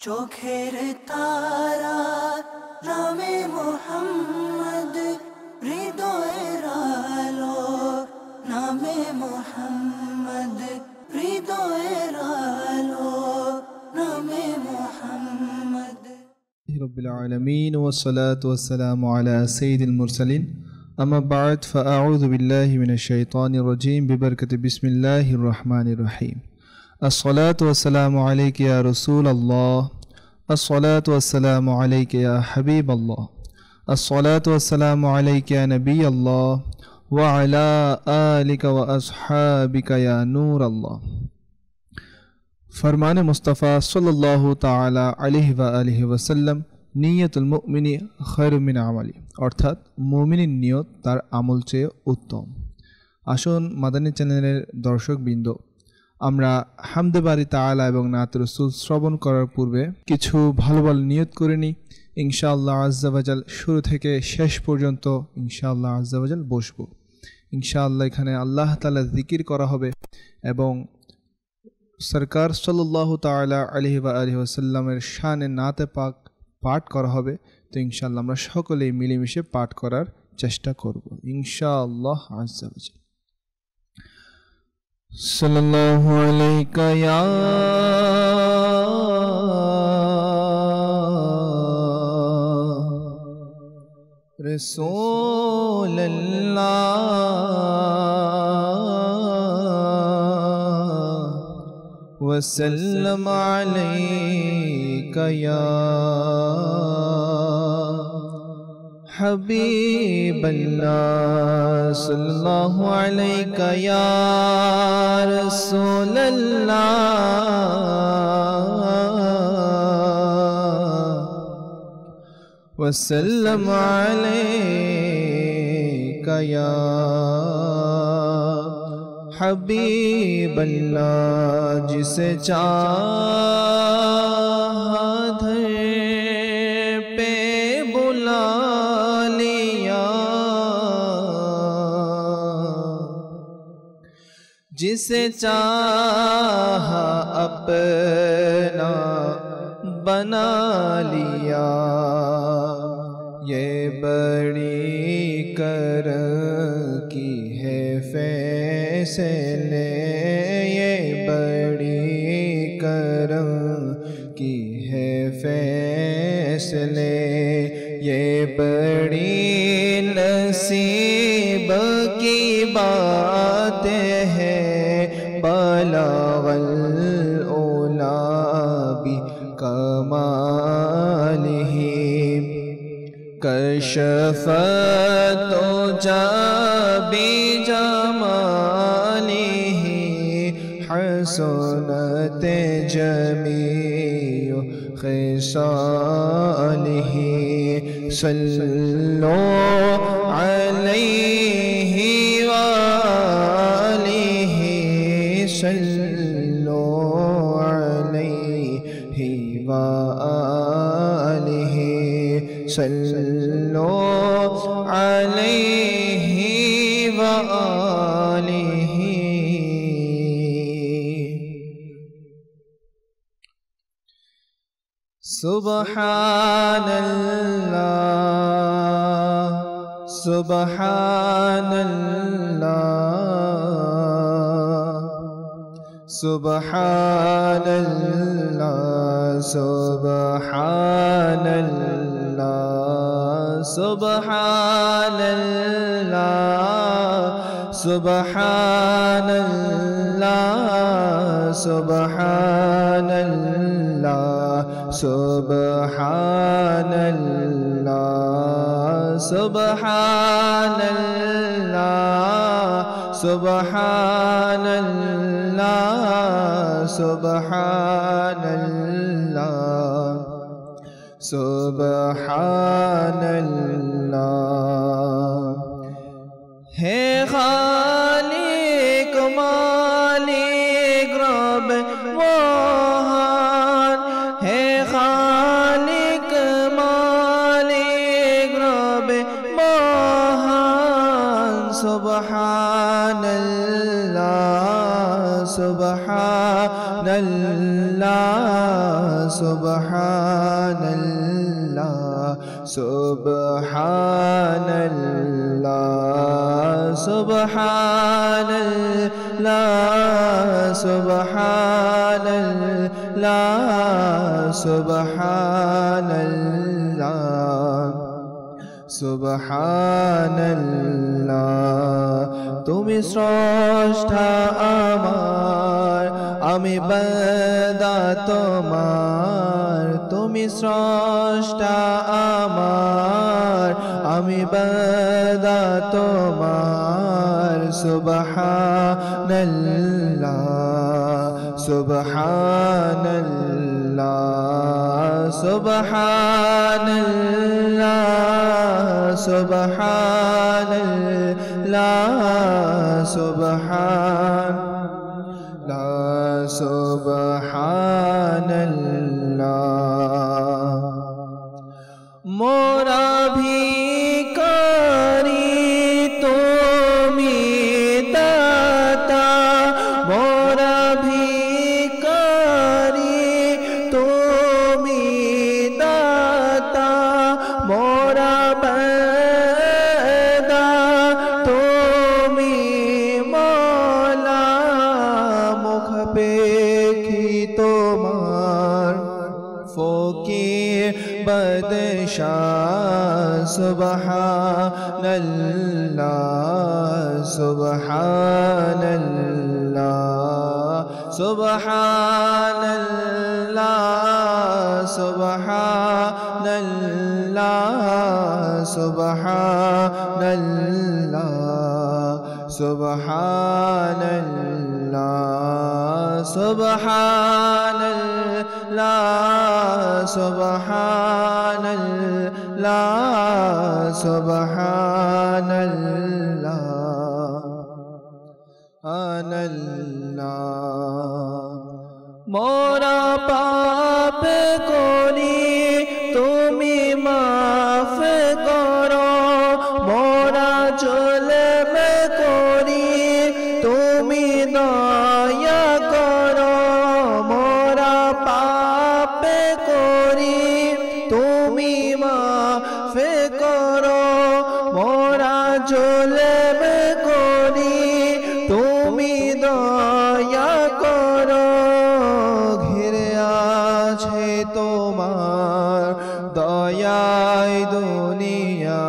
চোখের তারা নামে মোহাম্মদ, হৃদয়ের আলো নামে মোহাম্মদ, হৃদয়ের আলো নামে মোহাম্মদ। রব্বিল আলামিন ওয়াসসালাতু ওয়াসসালামু আলা সাইয়্যিদিল মুরসালিন, আম্মা বা'দ, ফাআউযু বিল্লাহি মিনাশ শাইতানির রাজীম, বিবারকাতি বিসমিল্লাহির রহমানির রহিম। আসসালাতু ওয়াসসালামু আলাইকা ইয়া রাসূলাল্লাহ, আসসালাতু ওয়াসসালামু আলাইকা ইয়া হাবিবাল্লাহ, আসসালাতু ওয়াসসালামু আলাইকা ইয়া নবিয়াল্লাহ ওয়া আলা আলিকা ওয়া আসহাবিকা ইয়া নূরাল্লাহ। ফরমানে মুস্তাফা সাল্লাল্লাহু তাআলা আলাইহি ওয়া আলিহি ওয়াসাল্লাম, নিয়তুল মুমিনি খায়রুম মিন আমালি, অর্থাৎ মুমিনের নিয়ত তার আমল চেয়ে উত্তম। আসুন মাদানী চ্যানেলের দর্শকবৃন্দ, আমরা হামদে বারি তাআলা এবং নাত রাসূল শ্রবণ করার পূর্বে কিছু ভালো ভালো নিয়ত করে নিই। ইনশাআল্লাহ আজ্জা ওয়াজাল শুরু থেকে শেষ পর্যন্ত ইনশাআল্লাহ আজ্জা ওয়াজাল বসবো। ইনশাআল্লাহ এখানে আল্লাহ তাআলা জিকির করা হবে এবং সরকার সাল্লাল্লাহু তাআলা আলাইহি ওয়া আলিহি ওয়াসাল্লামের শানে নাতে পাক পাঠ করা হবে। তো ইনশাআল্লাহ আমরা সকলেই মিলেমিশে পাঠ করার চেষ্টা করব ইনশাআল্লাহ আজ্জা ওয়াজাল। সাল্লাল্লাহু আলাইকা ইয়া রাসূলুল্লাহ ওয়াসাল্লাম আলাইকা ইয়া হাবিবাল্লাহ, সাল্লাল্লাহু আলাইকা ইয়া রাসূলুল্লাহ ওয়াসাল্লাম আলাইকা ইয়া हबीबल्लाह, जिसे चाहा धर पे बुला लिया, जिसे चाहा अपना बना लिया। ये बड़ी करम की है फैसले, ये बड़ी करम की है फैसले, ये बड़ी नसीब की बात है। बलगल उला बि कमालिही, कशफत जाबी जमालिही, हसनत जमीउ खिसालिही। सल्लो अलैहि वालिही, सल्लो अलैहि वालिही, सल्लो अलैहि वालिही। सुब्हानल्लाह, सुब्हानल्लाह, सुब्हानल्लाह, सुब्हानल्लाह, सुब्हानल्लाह, सुब्हानल्लाह, सुब्हानल्लाह, सुब्हानल्लाह, सुब्हानल्लाह, सुब्हानल्लाह, सुब्हानल्लाह, सुब्हानल्लाह। है खालिक मालिक रब मोहन, है खालिक मालिक रब Mohan. सुब्हानल्लाह, सुब्हानल्लाह, सुब्हानल्लाह, Subhanallah, Subhanallah, Subhanallah, Subhanallah, Subhanallah. তুমি স্রষ্টা আমার, আমি বান্দা তোমার। তুমি স্রষ্টা আমার, আমি বান্দা তোমার। সুবহানাল্লাহ, সুবহানাল্লাহ, সুবহানাল্লাহ, সুবহানাল্লাহ, সুবহানাল্লাহ, সুবহানাল্লাহ। মোরা ভিখারি তুমি দাতা, মোরা ভিখারি তুমি দাতা, মোরা বান্দা তুমি মওলা। মুখ পেখি তোমার ফকির বাদশাহ। সুবহানাল্লাহ, সুবহানাল্লাহ, সুবহানাল্লাহ, সুবহানাল্লাহ, সুবহানাল্লাহ, সুবহানাল্লাহ, সুবহানাল্লাহ, সুবহানাল্লাহ, সুবহানাল্লাহ, সুবহানাল্লাহ। মোরা পাপ করি তুমি মাফ করো, মোরা জুলম করি তুমি দয়া করো। মোরা পাপ করি তুমি মাফ করো, মোরা জুলম করি তুমি দয়া করো। ঘিরে আছে তোমার দয়ায় দুনিয়া,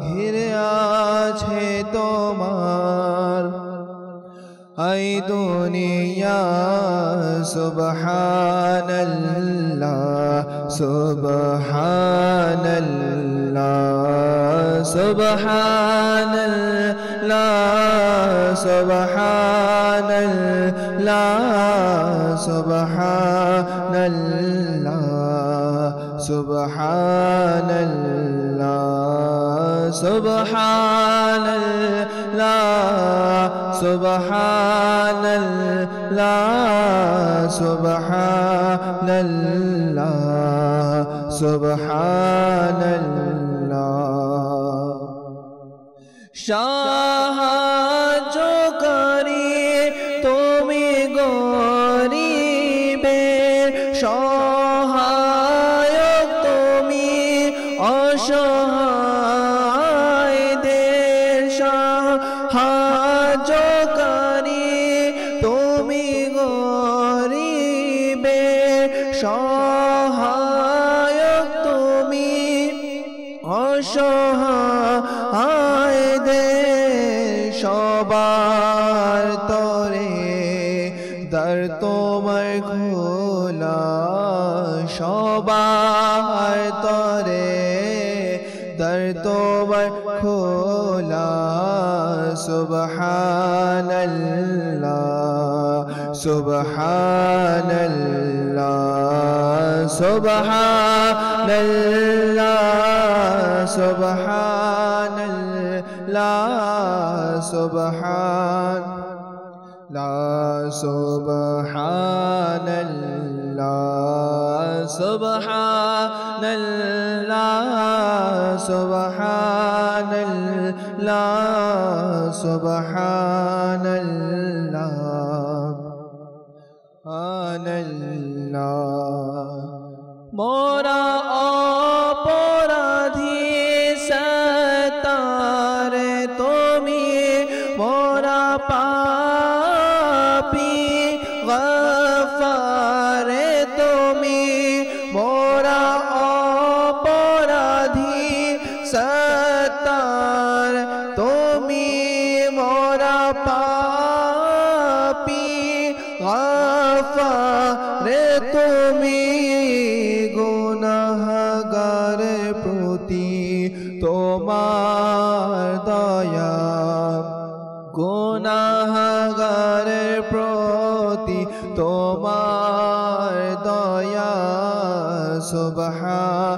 ঘিরে আছে তোমার এই দুনিয়া। সুবহানাল্লাহ, সুবহানাল্লাহ, সুবহানাল্লাহ, সুবহানাল্লাহ, সুবহানাল্লাহ, সুবহানাল্লাহ, সুবহানাল্লাহ, সুবহানাল্লাহ, সুবহানাল্লাহ, সুবহানাল্লাহ। সাহায্যকারী তুমি গরিবের, সহায়ক তুমি অসহায়দের। সাহায্যকারী তুমি গরিবের, সহায়ক তুমি অসহায়দের। সবার তরে দ্বার তোমার খোলা, সবার তরে দ্বার তোমার খোলা। সুবহানাল্লাহ, সুবহানাল্লাহ, সুবহানাল্লাহ, সুবহানাল্লাহ, সুবহানাল্লাহ, সুবহানাল্লাহ, সুবহানাল্লাহ, সুবহানাল্লাহ, সুবহানাল্লাহ, সুবহানাল্লাহ। মোরা অপরাধী সত্তার তুমি মোরা পাপী গফার তুমি মোরা অপরাধী সত্তার তুমি মোরা পাপী গফার তুমি গুনাহগার প্রতি তোমার দয়া গুনাহগার প্রতি তোমার দয়া সুবহানাল্লাহ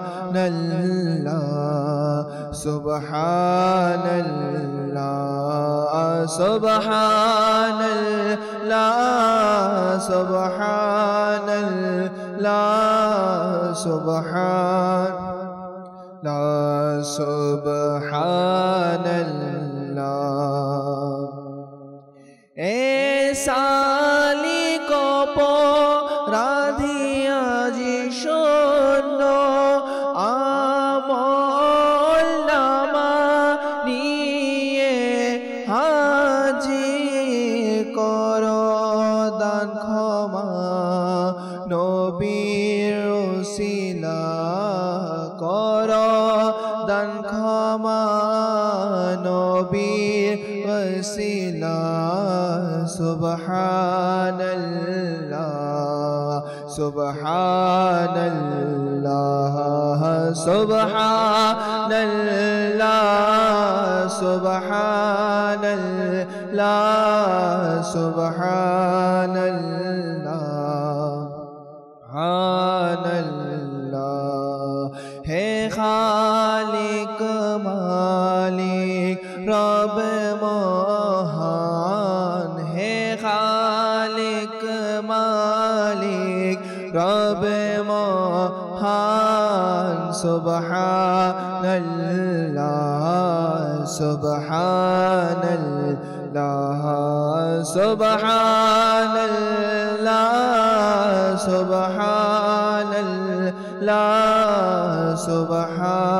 সুবহানাল্লাহ সুবহানাল্লাহ সুবহানাল্লাহ সুবহানাল্লাহ এ সালিক অপরাধী আজি শূন্য আমল নামা নিয়ে হাজির কর দান ক্ষমা নবীর উসিলা কর দান ক্ষমা নবীর উসিলা সুবহানাল্লাহ সুবহানাল্লাহ সুবহানাল্লাহ সুবহানাল্লাহ সুবহানাল্লাহ সুবহানাল্লাহ হে খালিক মালিক রব মহান হে খালিক মালিক রব মহান সুবহানাল্লাহ সুবহানাল্লাহ সুবহানাল্লাহ সুবহানাল্লাহ সুবহানাল্লাহ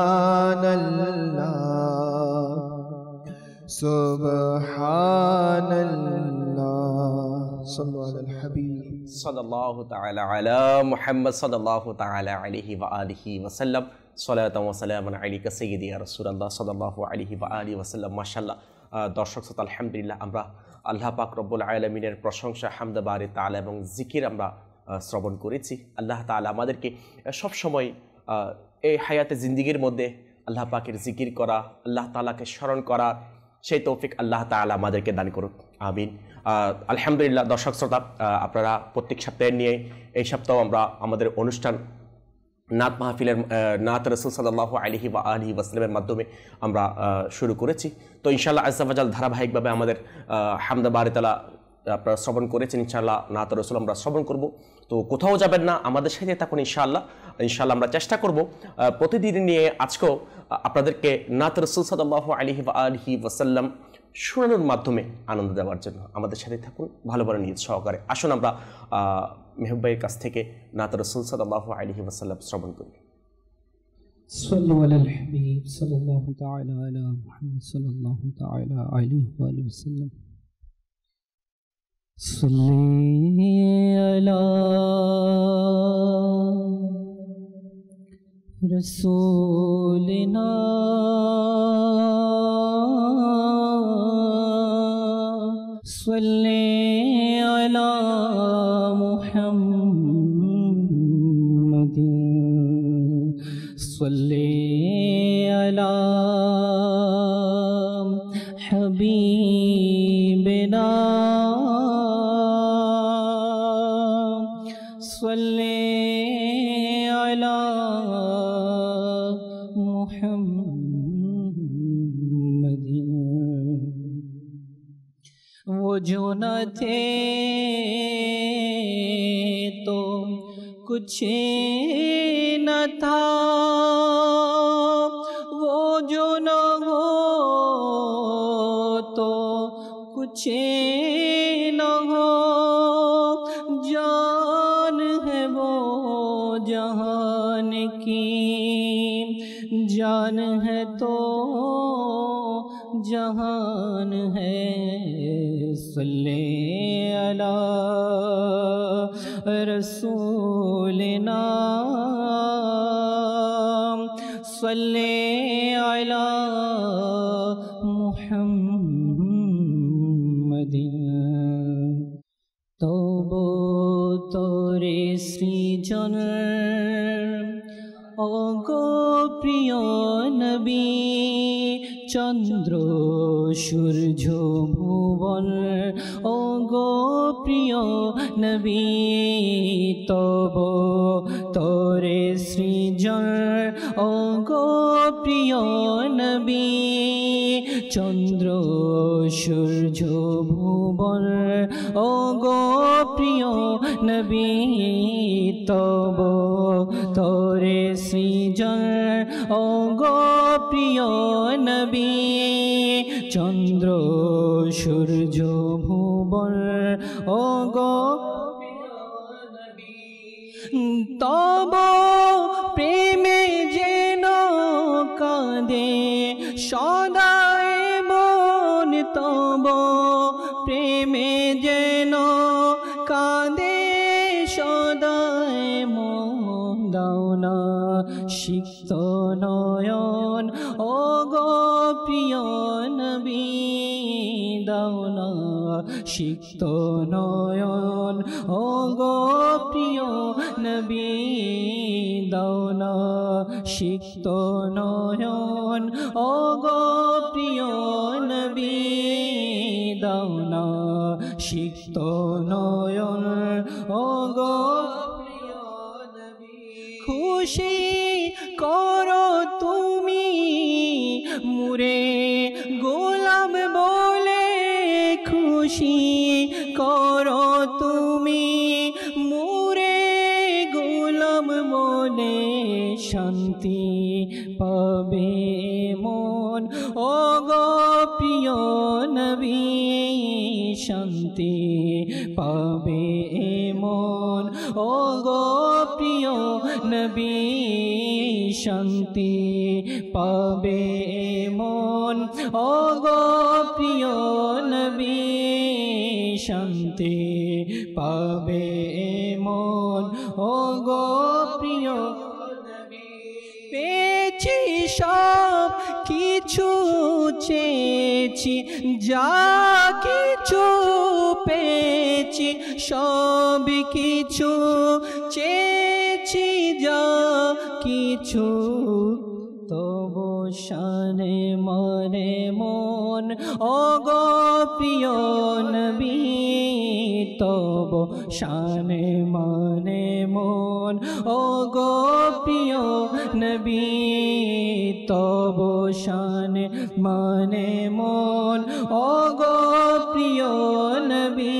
সুবহানাল্লাহ সাল্লাল্লাহু আলাল হাবিব সাল্লাল্লাহু তাআলা আলা মুহাম্মদ সাল্লাল্লাহু তাআলা আলাইহি ওয়া আলিহি ওয়া সাল্লাম সালাতাম ওয়া সালামান আলাইকা সাইয়্যিদি ইয়া রাসূলুল্লাহ সাল্লাল্লাহু আলাইহি ওয়া আলিহি ওয়া সাল্লাম মাশাআল্লাহ দর্শক শ্রোতা আলহামদুলিল্লাহ আমরা আল্লাহ পাক রব্বুল আলামিনের প্রশংসা হামদ বারি তাআলা এবং জিকির আমরা শ্রবণ করেছি আল্লাহ তাআলা আমাদেরকে সব সময় এই হায়াতে জিন্দেগীর মধ্যে আল্লাহ পাকের জিকির করা আল্লাহ তাআলাকে স্মরণ করা সেই তৌফিক আল্লাহ তাআলা আমাদেরকে দান করুক আমিন আলহামদুলিল্লাহ দর্শক শ্রোতা আপনারা প্রত্যেক সপ্তাহে নিয়ে এই সপ্তাহ আমরা আমাদের অনুষ্ঠান নাত মাহফিলের নাত রাসূল সাল্লাল্লাহু আলাইহি ওয়া আলিহি ওয়াসাল্লামের মাধ্যমে আমরা শুরু করেছি তো ইনশাআল্লাহ আজ্জা ওয়া জাল ধারাবাহিকভাবে আমাদের হামদ বারি তাআলা আপনারা শ্রবণ করেছেন ইনশাআল্লাহ নাত রাসূল আমরা শ্রবণ করব তো কোথাও যাবেন না আমাদের সাথে থাকুন ইনশাআল্লাহ আমরা চেষ্টা করব প্রতিদিন নিয়ে আজকেও আপনাদেরকে নাত রাসূল সাল্লাল্লাহু আলাইহি ওয়া আলিহি ওয়াসাল্লাম শোনানোর মাধ্যমে আনন্দ দেওয়ার জন্য আমাদের সাথে থাকুন ভালো ভালো নিয়ত সহকারে আসুন আমরা মেহবুব ভাইয়ের কাছ থেকে নাত রাসূল সাল্লাল্লাহু আলাইহি ওয়াসাল্লাম শ্রবণ করি صلوا على الحبيب صلى الله تعالى على محمد صلى الله تعالى عليه وآله وسلم صلي على رسولنا صلي على محمد صلي على حبيبنا صلي على محمد वो जो न थे तो कुछ न था वो जो न हो तो कुछ न हो जान है वो जहाँ जान की जान है तो जहान है सल्ले अला रसूलना सल्ले अला मुहम्मदिन तबो तोरे सृजन ओगो प्रिय नबी चंद्र सूर्य भुवन ओगो प्रिय नबी तब तोरे सृजन ओगो प्रिय नबी चंद्र सूर्य भुवन ओगो प्रिय नबी तब तोरे सृजन ओगो प्रिय नबी चंद्र सूर्य भुवन ओगो तब प्रेमे जेन कांदे सदाए मन तब प्रेमे जेन कांदे सदाए मन दाउना सिक्त नयन ओगो प्रिय नबी दाउना सिक्त नयन ओगो प्रिय नबी दाउना सिक्त नयन ओगो प्रिय नबी दाउना सिक्त नयन ओगो खुशी करो तुमी मुरे गोलाम बोले खुशी करो तुमी मुरे गोलाम बोले शांति पाबे मन ओगो प्रिय नबी शांति पाबे मन ओगो प्रिय नबी शांति पाबे मन ओगो प्रिय नबी शांति पाबे मन ओगो प्रिय পেয়েছি সব কিছু চেয়েছি যা কিছু পেয়েছি সব কিছু চেয়েছি যা কিছু তবু শানে মানে মন ওগো প্রিয় নবী তবু শানে মানে মন ওগো প্রিয় নবী তবু শানে মানে মন ওগো প্রিয় নবী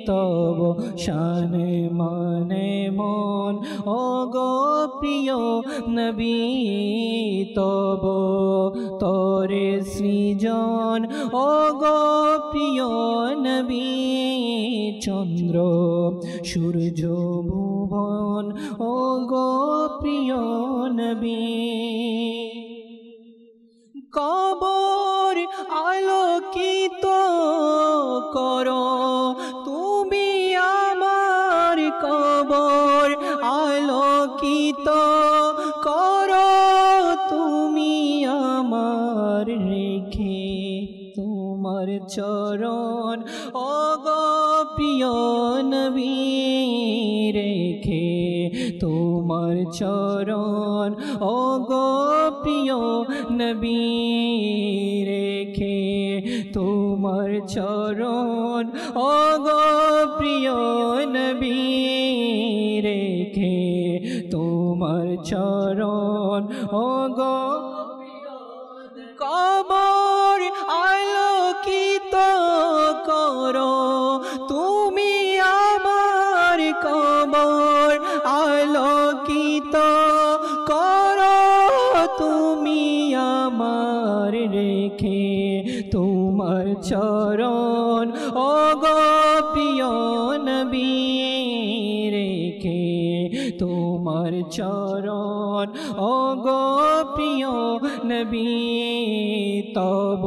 তবু শানে মানে মন ওগো প্রিয় নবী তব তোরে সৃজন ওগো প্রিয় নবী চন্দ্র সূর্য ভুবন ওগো প্রিয় নবী কবর আলোকিত করো তুমি আমার কবর আলোকিত করো তুমি আমার রেখে তোমার চরণ ওগো প্রিয় নবী রেখে তোমার চরণ ওগো প্রিয় নবী রেখে তোমার চরণ ওগো প্রিয় নবী রেখে তোমার চরণ ওগো কবর আলোকিত করো তুমি আমার কবর আলোকিত করো তুমি আমার রেখে তোমার চরণ ওগো প্রিয় নবী রেখে তোমার চরণ ও গো প্রিয় নবী তব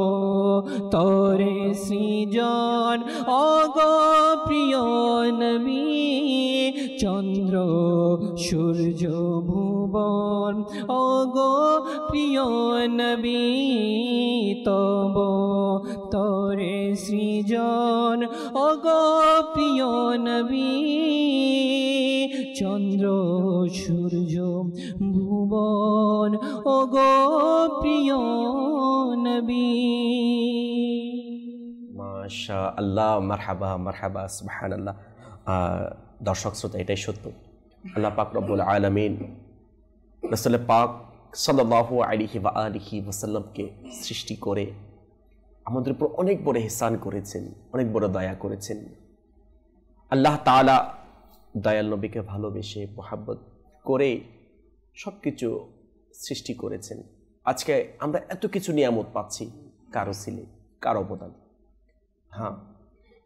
তোরে সৃজন ও গো প্রিয় নবী চন্দ্র সূর্য ভুবন ও গো প্রিয় নবী তব তোরে সৃজন ও গো প্রিয় নবী চন্দ্র সূর্য ভুবন ও গো প্রিয় নবী। মাশা আল্লাহ, মারহাবা মারহাবা, সুবহানাল্লাহ। দর্শক শ্রোতা, এটাই সত্য, আল্লাহ পাক রব্বুল আলামিন রাসূল পাক সাল্লাল্লাহু আলাইহি ওয়া আলিহি ওয়াসাল্লামকে সৃষ্টি করে আমাদের উপর অনেক বড় ইহসান করেছেন, অনেক বড় দয়া করেছেন। আল্লাহ তাআলা দয়াল নবীকে ভালোবেসে মোহাব্বত করে সব কিছু সৃষ্টি করেছেন। আজকে আমরা এত কিছু নিয়ামত পাচ্ছি কারো ছিলে, কারো অবদান। হ্যাঁ,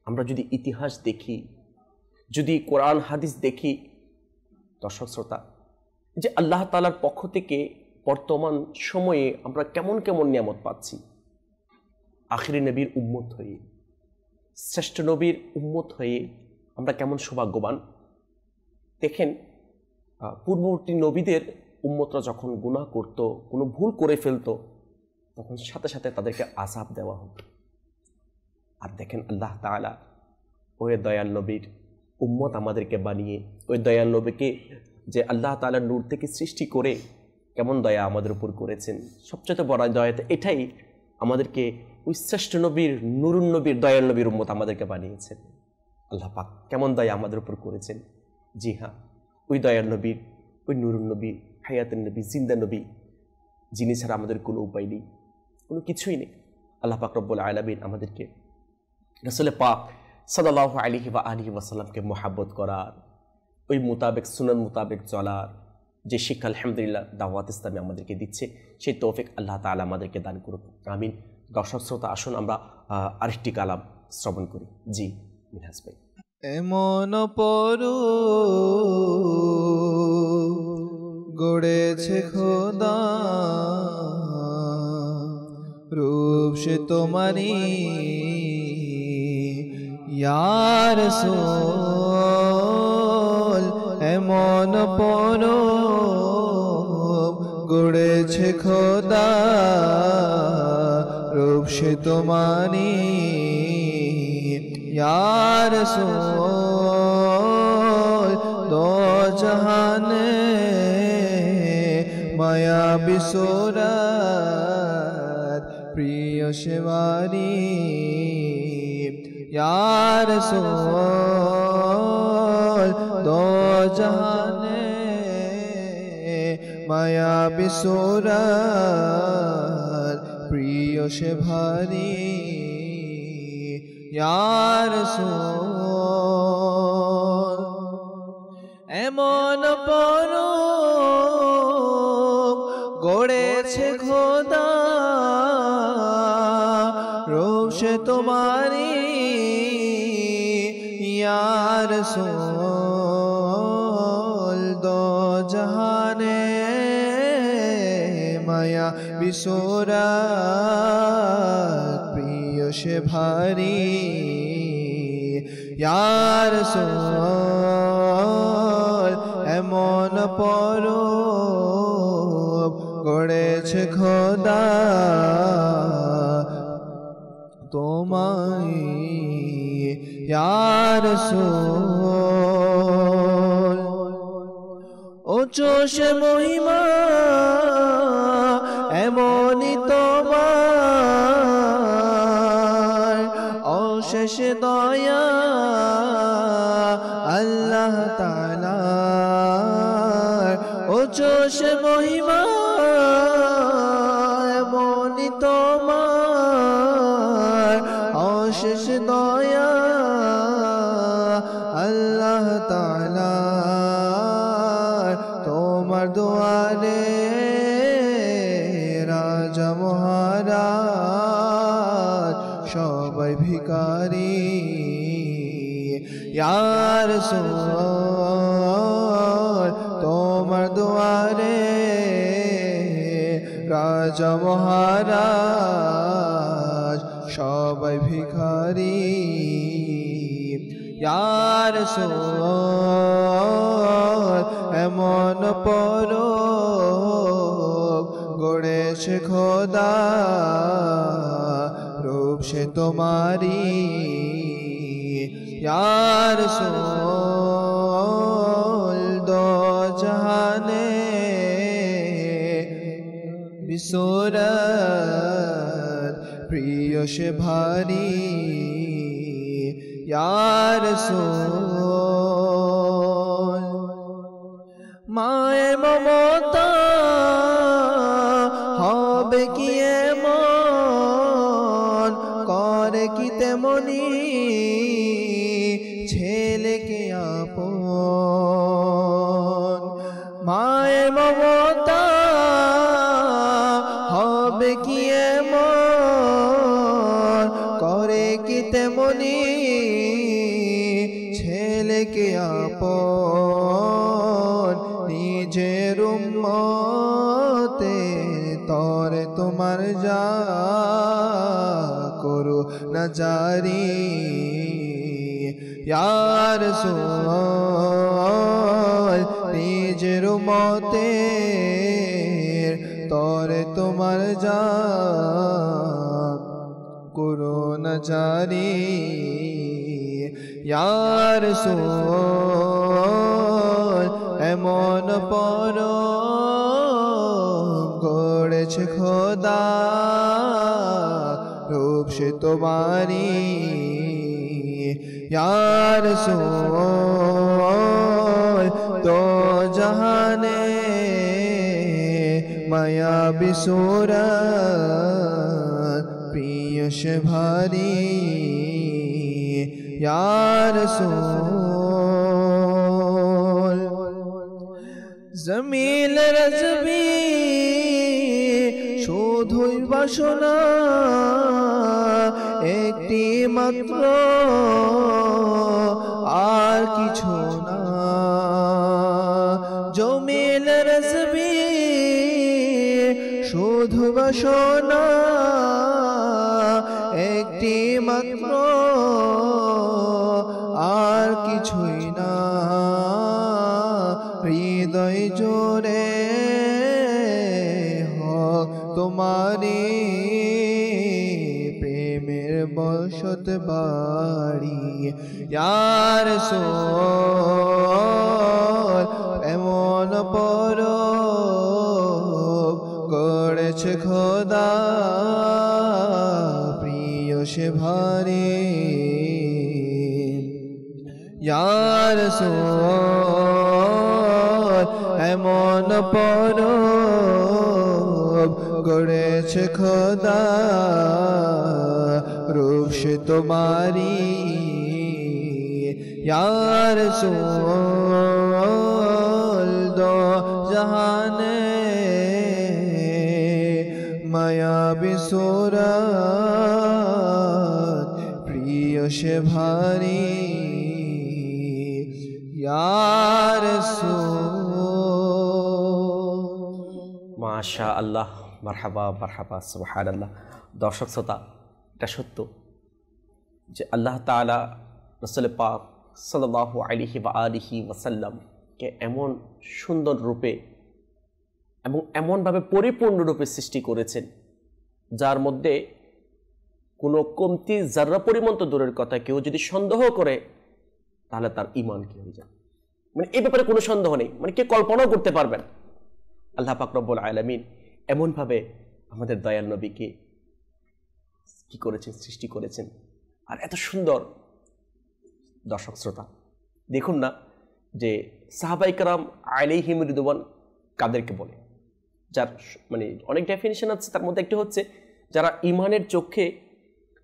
আমরা যদি ইতিহাস দেখি, যদি কোরআন হাদিস দেখি দর্শক শ্রোতা, যে আল্লাহ তাআলার পক্ষ থেকে বর্তমান সময়ে আমরা কেমন কেমন নিয়ামত পাচ্ছি। আখিরি নবীর উম্মত হয়ে, শ্রেষ্ঠ নবীর উম্মত হয়ে আমরা কেমন সৌভাগ্যবান। দেখেন, পূর্ববর্তী নবীদের উম্মতরা যখন গুনাহ করত, কোনো ভুল করে ফেলতো, তখন সাথে সাথে তাদেরকে আযাব দেওয়া হতো। আর দেখেন আল্লাহ তাআলা ওই দয়াল নবীর উম্মত আমাদেরকে বানিয়ে, ওই দয়াল নবীকে যে আল্লাহ তাআলার নূর থেকে সৃষ্টি করে কেমন দয়া আমাদের উপর করেছেন। সবচেয়ে বড় দয়াতে এটাই, আমাদেরকে ওই শ্রেষ্ঠ নবীর, নুরুন নবীর, দয়াল নবীর উম্মত আমাদেরকে বানিয়েছেন। আল্লাহ পাক কেমন দয়া আমাদের উপর করেছেন। জি হ্যাঁ, ওই দয়াল নবীর, ওই নুরুন নবী, হায়াতুন নবী, জিন্দা নবী, যিনি ছাড়া আমাদের কোনো উপায় নেই, কোনো কিছুই নেই। আল্লাহ পাক রব্বুল আলামিন আমাদেরকে রাসূল পাক সাল্লাল্লাহু আলাইহি ওয়া আলিহি ওয়াসাল্লামকে মহাব্বত করার, ওই মোতাবেক সুন্নাত মোতাবেক চলার যে শিক্ষা আলহামদুলিল্লাহ দাওয়াত ইসলামী আমাদেরকে দিচ্ছে, সেই তৌফিক আল্লাহ তাআলা আমাদেরকে দান করুন, আমিন। দর্শক শ্রোতা, আসুন আমরা আরেকটি কালাম শ্রবণ করি। জি মিনহাজ ভাই। এমন পরু গড়েছে খোদা, রূপ সে তোমারি ইয়া রাসূল। এমন পরু গড়েছে খোদা, রূপ সে তোমারি ইয়া রাসূল। দো জাহানে মায়া বিসুরত প্রিয় সেবারি ইয়া রাসূল। দো জাহানে মায়া বিসুরত প্রিয় সেবারি ইয়া রাসূল। এমন পরম গড়েছে খোদা, রূপ সে তোমারি ইয়া রাসূল। দো জাহানে মায়া বিসুরত প্রিয় সে ভারী ইয়া রাসূল। এমন পরব গড়েছে খোদা তোমায় ইয়া রাসূল। উঁচু সে মহিমা এমনই তোমার, অশেষ দয়া আল্লাহ তাআলার। উঁচু সে মহিমা এমনই তোমার, অশেষ দয়া আল্লাহ তাআলার। তোমার দুয়ারে রাজা মহারাজ সবাই ভিখারি ইয়া রাসূল। তোমার দুয়ারে রাজা মহারাজ সবাই ভিখারি ইয়া রাসূল এমন পরব গড়েছে খোদা রূপ সে তোমারি ইয়া রাসূল দো জাহানে বিসুরত প্রিয় সে ভারী ইয়া রাসূল মায়ে মমতা হবে কি এমন করে কি তেমনি ছেলেকে আপন মায়ে মমতা হবে কি এমন করে কি তেমনি ছেলেকে আপন নিজের উম্মতে তরে তোমার যা করো না জারি ইয়া রাসূল নিজের উম্মতে তরে তোমার যা করো না জারি ইয়া রাসূল এমন পরব গড়েছে খোদা রূপ সে তোমারি ইয়া রাসূল তো জাহানে মায়া বিসুরত প্রিয় সে ভারী ইয়া রাসূল জমিল রাজবি শুধুই বাসনা একটি মাত্র আর কিছু না জমিল রাজবি শুধু বাসনা একটি মাত্র আর কিছুই না হৃদয় জোরে হোক তোমারি প্রেমের বসত বাড়ি ইয়া রাসূল এমন পরব গড়েছে খোদা প্রিয় সে ভারী ইয়া রাসূল এমন পরব গড়েছে খোদা রূপ সে তোমারি ইয়া রাসূল দো জাহানে মায়া বিসুরত প্রিয় সে ভারী ইয়া রাসূল মাশা আল্লাহ মারহাবা মারহাবা সুবহানাল্লাহ। দর্শক শ্রোতা, এটা সত্য যে আল্লাহ তাআলা রাসূল পাক সাল্লাল্লাহু আলাইহি ওয়া আলিহি ওয়াসাল্লামকে এমন সুন্দর রূপে এবং এমনভাবে পরিপূর্ণ রূপে সৃষ্টি করেছেন যার মধ্যে কোনো কমতি যারা পরিমাণ তো দূরের কথা কেউ যদি সন্দেহ করে তাহলে তার ঈমান কি হয়ে যায়, মানে এই ব্যাপারে কোনো সন্দেহ নেই, মানে কে কল্পনাও করতে পারবেন। আল্লাহ পাক রব্বুল আলামিন এমনভাবে আমাদের দয়াল নবীকে কি করেছেন, সৃষ্টি করেছেন। আর এত সুন্দর দর্শক শ্রোতা দেখুন না যে সাহাবায়ে কেরাম আলাইহিম রিদওয়ান কাদেরকে বলে, যার মানে অনেক ডেফিনিশন আছে, তার মধ্যে একটি হচ্ছে যারা ইমানের চোখে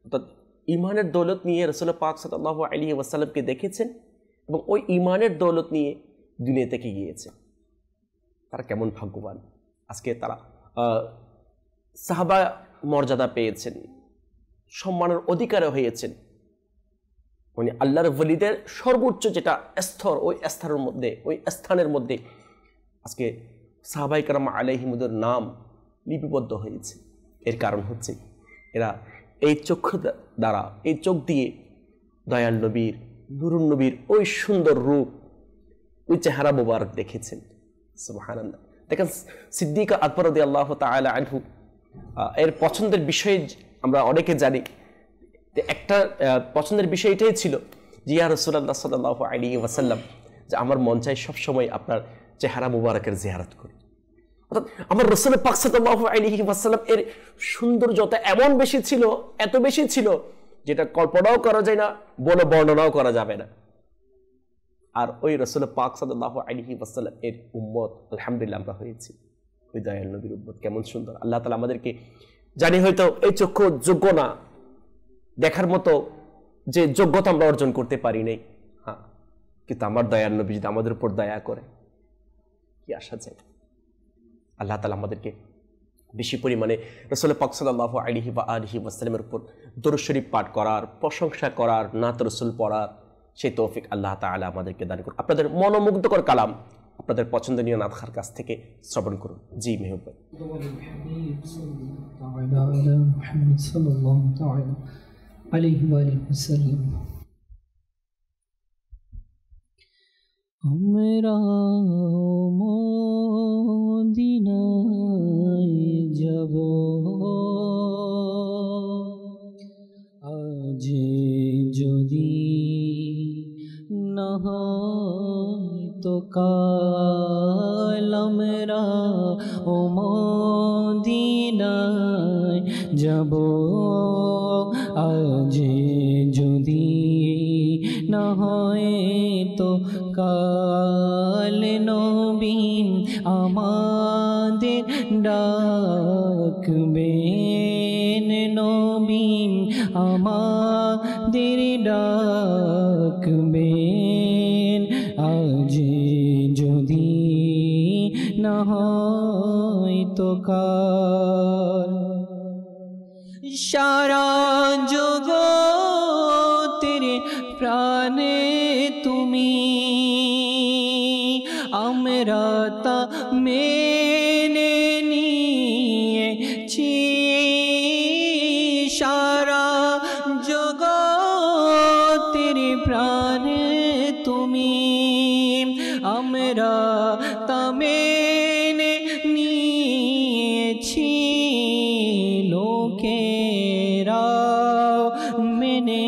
অর্থাৎ ইমানের দৌলত নিয়ে রাসূল পাক সাল্লাল্লাহু আলাইহি ওয়াসাল্লামকে দেখেছেন এবং ওই ইমানের দৌলত নিয়ে দুনিয়া থেকে গিয়েছে। তারা কেমন ভাগ্যবান, আজকে তারা সাহাবা মর্যাদা পেয়েছেন, সম্মানের অধিকারী হয়েছেন। মানে আল্লাহর ওলিদের সর্বোচ্চ যেটা স্তর, ওই স্তরের মধ্যে, ওই স্থানের মধ্যে আজকে সাহাবায়ে কেরাম আলাইহিমুদের নাম লিপিবদ্ধ হয়েছে। এর কারণ হচ্ছে এরা এই চক্ষু দ্বারা, এই চোখ দিয়ে দয়াল নবীর, নুরুন নবীর ওই সুন্দর রূপ, ওই চেহারা মুবারক দেখেছেন। সুবহানাল্লাহ। দেখেন সিদ্দিকা আকবর রাদিয়াল্লাহু তাআলা আনহু এর পছন্দের বিষয় আমরা অনেকে জানি, একটা পছন্দের বিষয় এটাই ছিল যে ইয়া রাসূলুল্লাহ সাল্লাল্লাহু আলাইহি ওয়াসাল্লাম, যে আমার মন চাই সবসময় আপনার চেহারা মুবারকের জিয়ারত করি। অর্থাৎ আমার রাসূল পাক সাল্লাল্লাহু আলাইহি ওয়াসাল্লাম এর সৌন্দর্যতা এমন বেশি ছিল, এত বেশি ছিল, যেটা কল্পনাও করা যায় না, বলে বর্ণনাও করা যাবে না। আর ওই রাসূল পাক সাল্লাল্লাহু আলাইহি ওয়াসাল্লাম এর উম্মত আলহামদুলিল্লাহ আমরা হয়েছি। ওই দয়াল নবীর উম্মত কেমন সুন্দর! আল্লাহ তাআলা আমাদেরকে, জানি হয়তো এই চক্ষু যোগ্য না দেখার মতো, যে যোগ্যতা আমরা অর্জন করতে পারি নাই, হ্যাঁ, কিন্তু আমার দয়াল নবী যদি আমাদের উপর দয়া করে, কি আসা যায়। আল্লাহ তাআলা আমাদেরকে বেশি পরিমাণে রাসূল পাক সাল্লাল্লাহু আলাইহি ওয়া আলিহি ওয়াসাল্লামের উপর দরুদ শরীফ পাঠ করার, প্রশংসা করার, নাত রাসূল পড়ার সেই তৌফিক আল্লাহ তাআলা আমাদেরকে দান করুন। আপনাদের মনোমুগ্ধকর কালাম আপনাদের পছন্দনীয় নাতখার কাছ থেকে শ্রবণ করুন। জি মেহবুব। আমরা মদিনায় যাব, আজ যদি না হয় তো কাল আমরা ও মদিনায় যাব, আজ যদি না হয় তো কাল নবী আমাদের ডাকবেন, নবী আমাদের ডাকবেন, আজ যদি না হয় তো কাল। সারা জগতের প্রাণে তুমি, আমরা তা মেনে নিয়েছি। সারা জগতের প্রাণে তুমি, আমরা তা মেনে নিয়েছি। লোকেরাও মেনে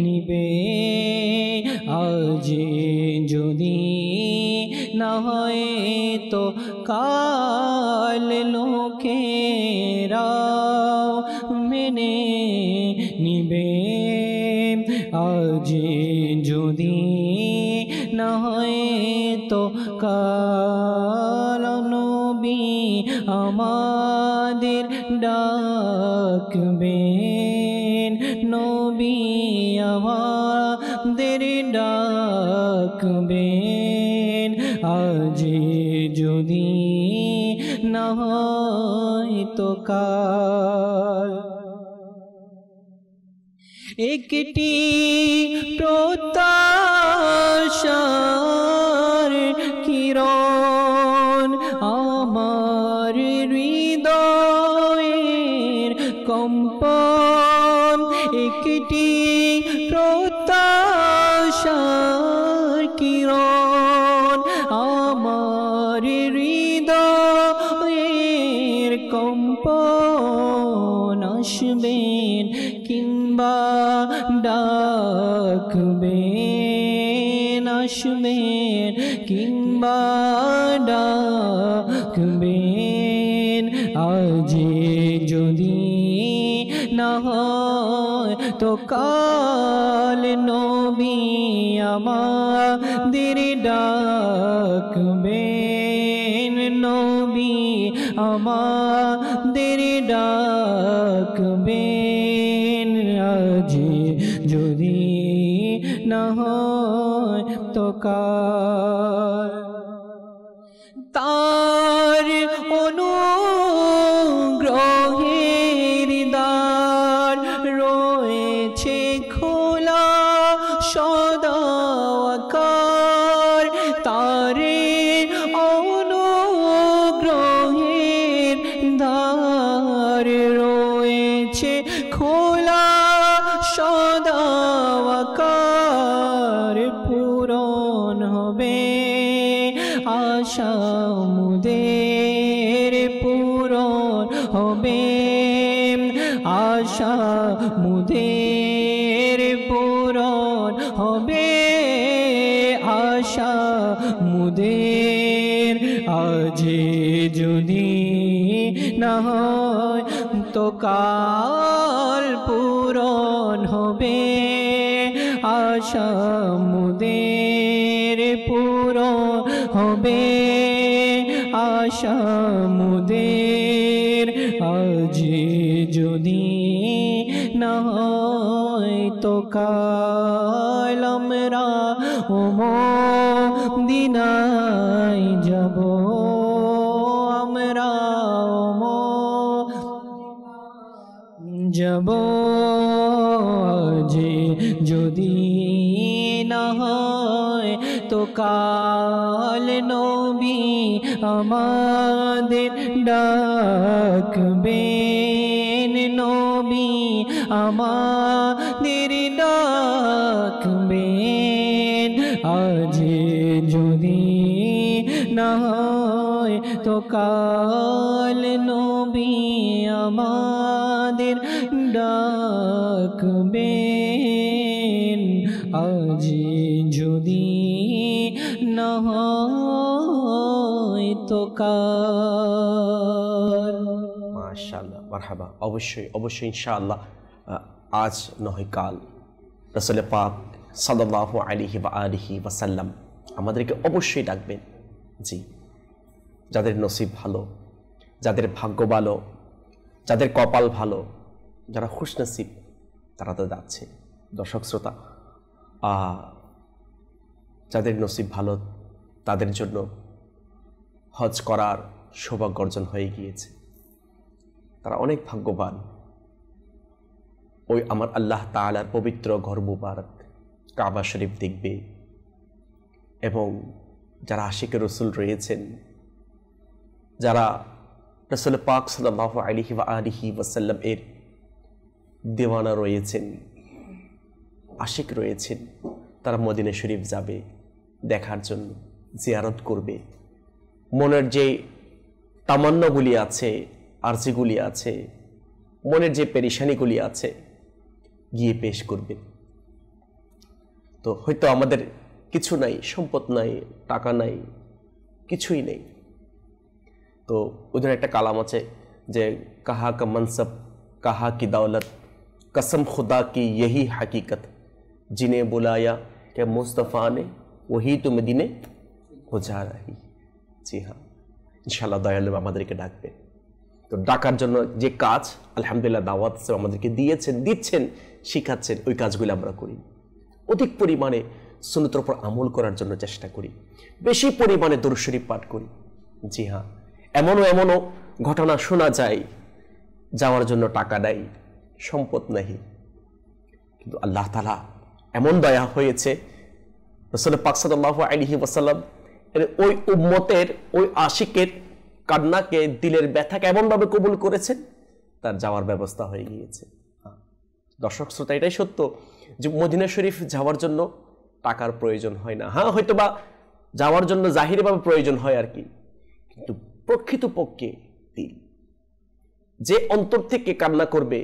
নিবে, আজ যদি না হয় তো কাল লোকেরাও মেনে নিবে, আজ যদি না হয় তো কাল নবী আমাদের ডাকবেন, নবী আমাদের ডাকবেন, আজ যদি না হয় তো কাল। একটি প্রত্যাশার কিরণ আমার হৃদয়ের কম্পন, একটি প্রত্যাশার কিরণ আমার হৃদয়ের কম্পন, আসবেন কিংবা ডাকবেন, আসবেন কিংবা ডাকবেন, আজ যদি না হয় তো কাল নবী আমাদের ডাকবেন, নবী আমাদের ডাকবেন, আজ যদি না হয় তো কাল। তার অনুগ্রহের দ্বার রয়েছে খোলা সদা, তার অনুগ্রহের আশা মুদের পূরণ হবে, আশা মুদের পূরণ হবে, আশা মুদের আজ যদি না হয় তো কাল পূরণ হবে, আশা মুদের পূরণ হবে, আশা মুদের আজ যদি না হয় তো কাল আমরা মদিনায় যাব, আমরা যাব যে যদি না হয় তো কাল নবী আমাদের ডাকবেন, নবী আমাদের ডাকবেন, আজ যদি না হয় তো কাল নবী আমাদের ডাকবেন, আজ যদি না হয় তো কাল। মাশাআল্লাহ, মারহাবা। অবশ্যই অবশ্যই ইনশাআল্লাহ আজ নয় কাল রাসূল পাক সাল্লাল্লাহু আলাইহি ওয়া আলিহি ওয়াসাল্লাম আমাদেরকে অবশ্যই ডাকবেন। জি, যাদের নসিব ভালো, যাদের ভাগ্য ভালো, যাদের কপাল ভালো, যারা খুশনসিব তারা তো যাচ্ছে। দর্শক শ্রোতা, যাদের নসিব ভালো তাদের জন্য হজ করার সৌভাগ্য অর্জন হয়ে গিয়েছে, তারা অনেক ভাগ্যবান। ওই আমার আল্লাহ তাআলার পবিত্র ঘর মুবারক কাবা শরীফ দেখবে, এবং যারা আশিকে রসুল রয়েছেন, যারা রাসূল পাক সাল্লাল্লাহু আলাইহি ওয়া আলিহি ওয়াসাল্লাম এর দেওয়ানা রয়েছেন, আশিক রয়েছেন, তারা মদিনা শরীফ যাবে দেখার জন্য, জিয়ারত করবে। মনের যে তামান্নাগুলি আছে, আরজিগুলি আছে, মনের যে পেরেশানিগুলি আছে গিয়ে পেশ করবে। তো হয়তো আমাদের কিছু নাই, সম্পদ নাই, টাকা নাই, কিছুই নেই, তো ওদের একটা কালাম আছে যে কাহা কা মনসব কাহা কি দৌলত, कसम खुदा की यही हकीकत, जिन्हें बुलाया क्या मुस्तफ़ा ने वही तो मदीने हो जा रही। জি হ্যাঁ, ইনশাআল্লাহ দয়ালু আমাদেরকে ডাকবে। তো ডাকার জন্য যে কাজ আলহামদুলিল্লাহ দাওয়াত আমাদেরকে দিয়েছেন, দিচ্ছেন, শিখাচ্ছেন, ওই কাজগুলো আমরা করি। অধিক পরিমাণে সুন্নতের উপর আমল করার জন্য চেষ্টা করি, বেশি পরিমাণে দরুদ শরীফ পাঠ করি। জি হ্যাঁ, এমনও ঘটনা শোনা যায় যাওয়ার জন্য টাকা নাই, সম্পদ নাই, কিন্তু আল্লাহ তাআলা এমন দয়া হয়েছে রাসূল পাক সাল্লাল্লাহু আলাইহি ওয়াসাল্লাম ওই উম্মতের, ওই আশিকের কান্নাকে, দিলের ব্যথাকে এমনভাবে কবুল করেছেন, তার যাওয়ার ব্যবস্থা হয়ে গিয়েছে। দর্শক শ্রোতা, এটাই সত্য যে মদিনা শরীফ যাওয়ার জন্য টাকার প্রয়োজন হয় না। হ্যাঁ, হয়তো বা যাওয়ার জন্য জাহিরিভাবে প্রয়োজন হয় আর কি, কিন্তু প্রকৃতপক্ষে দিল, যে অন্তর থেকে কান্না করবে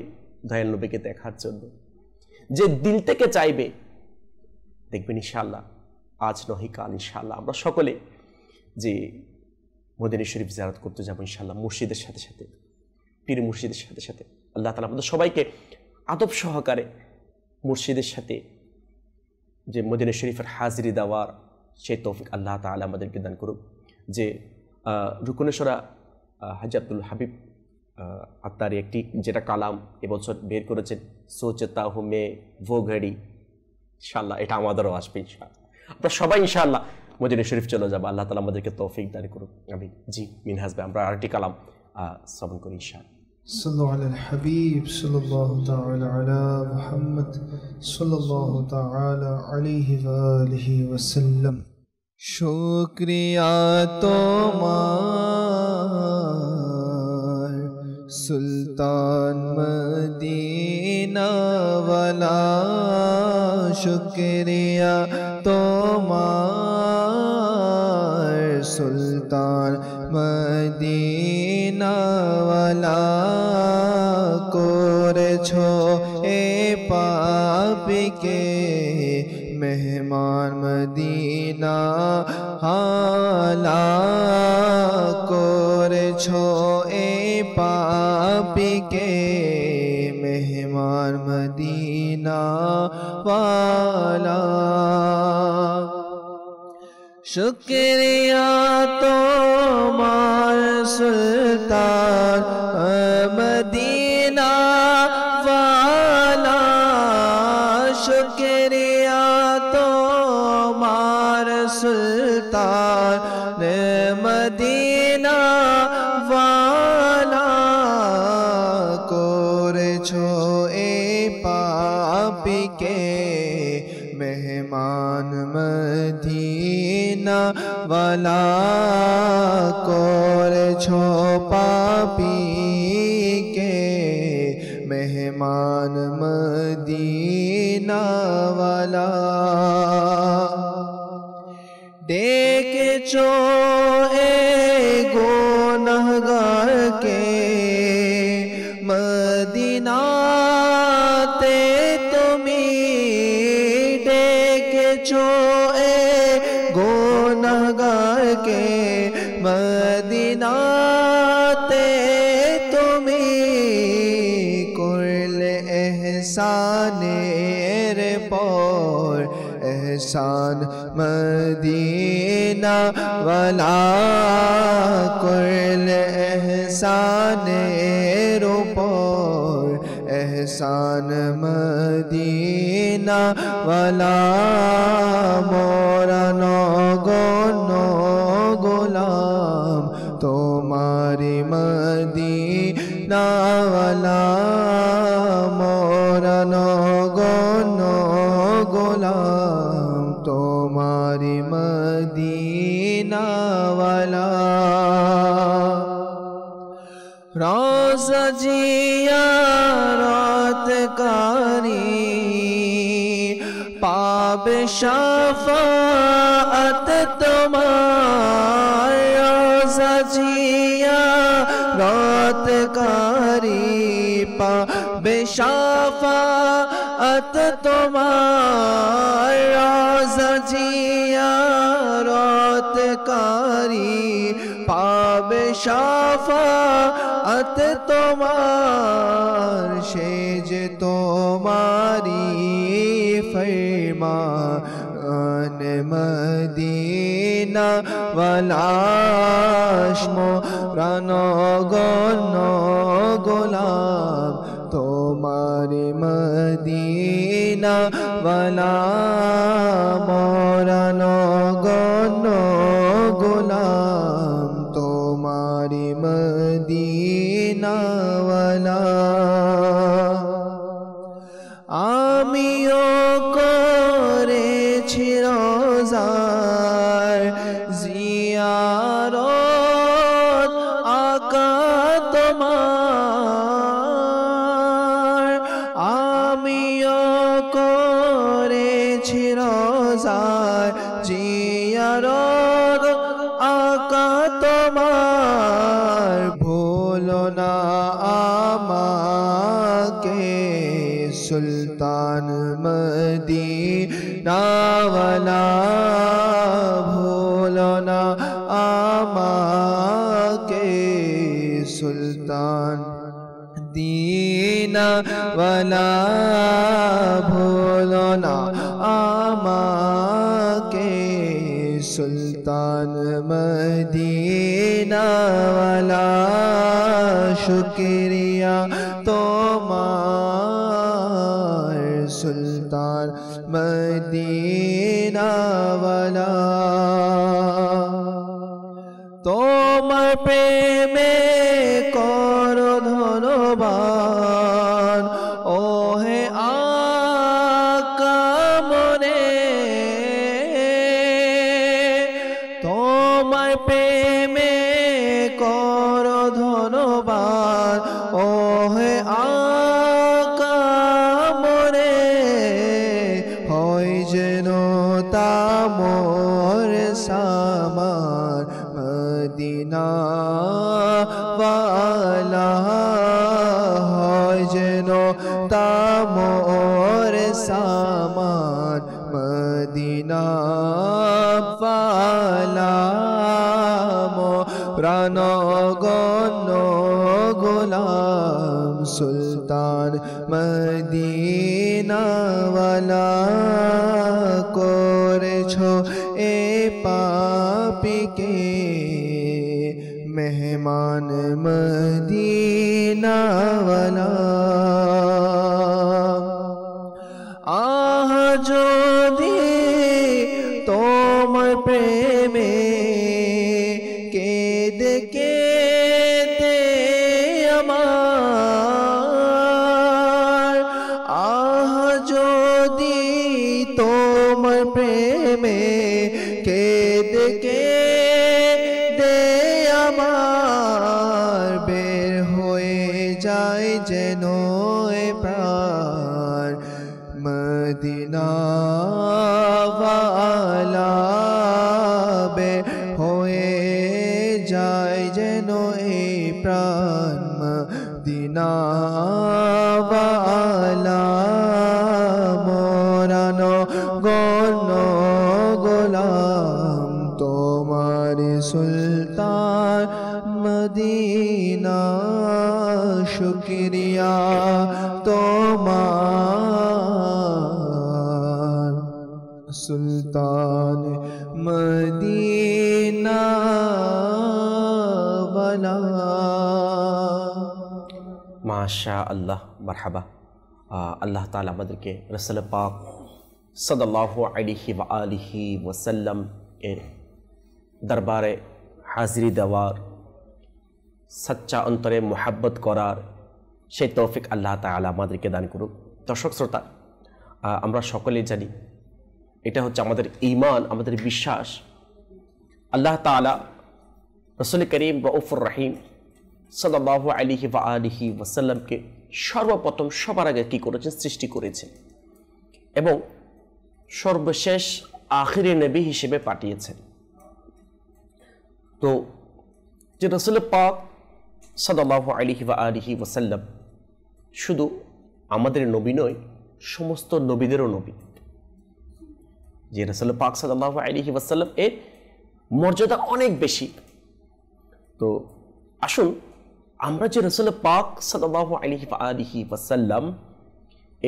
দয়াল নবীকে দেখার জন্য, যে দিল থেকে চাইবে, দেখবেন ইনশাআল্লাহ আজ নয় কাল ইনশাআল্লাহ আমরা সকলে যে মদিনা শরীফ জিয়ারত করতে যাব ইনশাআল্লাহ, মুর্শিদের সাথে সাথে, পীর মুর্শিদের সাথে সাথে। আল্লাহ তাআলা আমাদের সবাইকে আদব সহকারে মুর্শিদের সাথে যে মদিনা শরীফের হাজিরি দেওয়ার সেই তৌফিক আল্লাহ তাআলা আমাদেরকে দান করুক। যে রুকনেশ্বরা হাজী আব্দুল হাবিব আত্মারি একটি যেটা কালাম এবছর বের করেছেন, সোচতা হু মে वो ঘড়ি, ইনশাআল্লাহ এটা আমাদেরও আসবে ইনশাআল্লাহ। আমরা সবাই ইনশাআল্লাহ মদিনা শরীফ চলে যাবো। আল্লাহ তাআলা আমাদেরকে তৌফিক দান করুক, আমিন। জি মিনহাজ ভাই, আমরা আরেকটি কালাম শ্রবণ করি ইনশাআল্লাহ। صلوا على الحبيب صلى الله تعالى على محمد صلى الله تعالى عليه وآله وسلم। শুকরিয়া তোমার সুলতান মদিনা ওয়ালা, শুকরিয়া তোমার সুলতান সুলতান মদিনাওয়ালা করেছো এ পাপিকে মেহমান মদিনা হালা করেছো এ পাপিকে মেহমান মদিনা वाला शुक्रिया तोमार सुल्तान मदीना वाला शुक्रिया तोमार सुल्तान मदीना वाला করেছো এ পাপিকে মেহমান মদিনা वाला করেছো পাপিকে মেহমান মদিনা वाला ডেকেছো এ গুনাহগারকে মদিনাতে তুমি ডেকেছো এ গুনাহগারকে মদিনাতে তুমি করলে এহসানের পর এহসান মদিনা वाला করলে এহসানের উপর এহসান মদিনা वाला মোরা নগণ্য গোলাম তোমারি মদিনা वाला মোরা নগণ্য গোলাম তোমারি মদিনা वाला রওজা জিয়ারত কারি পাবে শাফাআত তোমার রওজা জিয়ারত কারি পাবে শাফাআত তোমার রওজা জিয়ারত কারি পাবে শাফাআত তোমার সে যে তোমারি ফরমান মদিনা वाला মোরা নগণ্য গোলাম তোমারি মদিনা वाला মোরা নগণ্য গোলাম তোমারি মদিনা वाला আমিও করেছি রোজার জিয়ারত আকা তোমার আমিও করেছি রোজার জিয়ারত আকা তোমার ভুলো না আমাকে সুলতান মদিনা वाला ভুলো না আমাকে সুলতান মদিনা वाला ভুলো না আমাকে সুলতান মদিনা वाला শুকরিয়া তোমার সুলতান মদিনা वाला তোমার প্রেমে করো ধনবান ও হে আকা মনে তোমার প্রেমে করো ধনবান ও হে আকা মনে হয় যেন তামর সামার মদিনা ওয়ালা হয় যেন তামর সামান মদিনা ওয়ালা মোরান গণ গোলাম সুলতান মদিনা ওয়ালা করেছো এ পাপিকে মেহমান মদিনা ওয়ালা আহ যদি তোমার প্রেমে কেঁদে কেঁদে আমার আহ যদি তোমার প্রেমে কেঁদে কেঁদে আমার বের হয়ে যায় যেন এ প্রাণ মদিনা ওয়ালা বের হয়ে যায় যেন এ প্রাণ মদিনা ওয়ালা মোরানো গণ গোলাম তোমার সুলতান মদিনা শুকরিয়া তোমার সুলতান মদিনা ওয়ালা মাশা আল্লাহ মারহাবা। আল্লাহ তাআলা আমাদেরকে রাসূল পাক সাল্লাল্লাহু আলাইহি ওয়া আলিহি ওয়াসাল্লাম এর দরবারে হাজিরি দেওয়ার, সচ্চা অন্তরে মোহাব্বত করার সেই তৌফিক আল্লাহ তাআলা আমাদেরকে দান করুক। দর্শক শ্রোতা, আমরা সকলেই জানি এটা হচ্ছে আমাদের ঈমান, আমাদের বিশ্বাস। আল্লাহ তাআলা রাসূল করিম রউফুর রহিম সাল্লাল্লাহু আলাইহি ওয়া আলিহি ওয়াসাল্লামকে সর্বপ্রথম সবার আগে কি করেছেন? সৃষ্টি করেছেন এবং সর্বশেষ আখিরি নবী হিসেবে পাঠিয়েছেন। তো যে রাসূল পাক সাল্লাল্লাহু আলাইহি ওয়া আলিহি ওয়াসাল্লাম শুধু আমাদের নবী নয়, সমস্ত নবীদেরও নবী। যে রাসূল পাক সাল্লাল্লাহু আলাইহি ওয়াসাল্লাম এর মর্যাদা অনেক বেশি। তো আসুন আমরা যে রাসূল পাক সাল্লাল্লাহু আলাইহি ওয়া আলিহি ওয়াসাল্লাম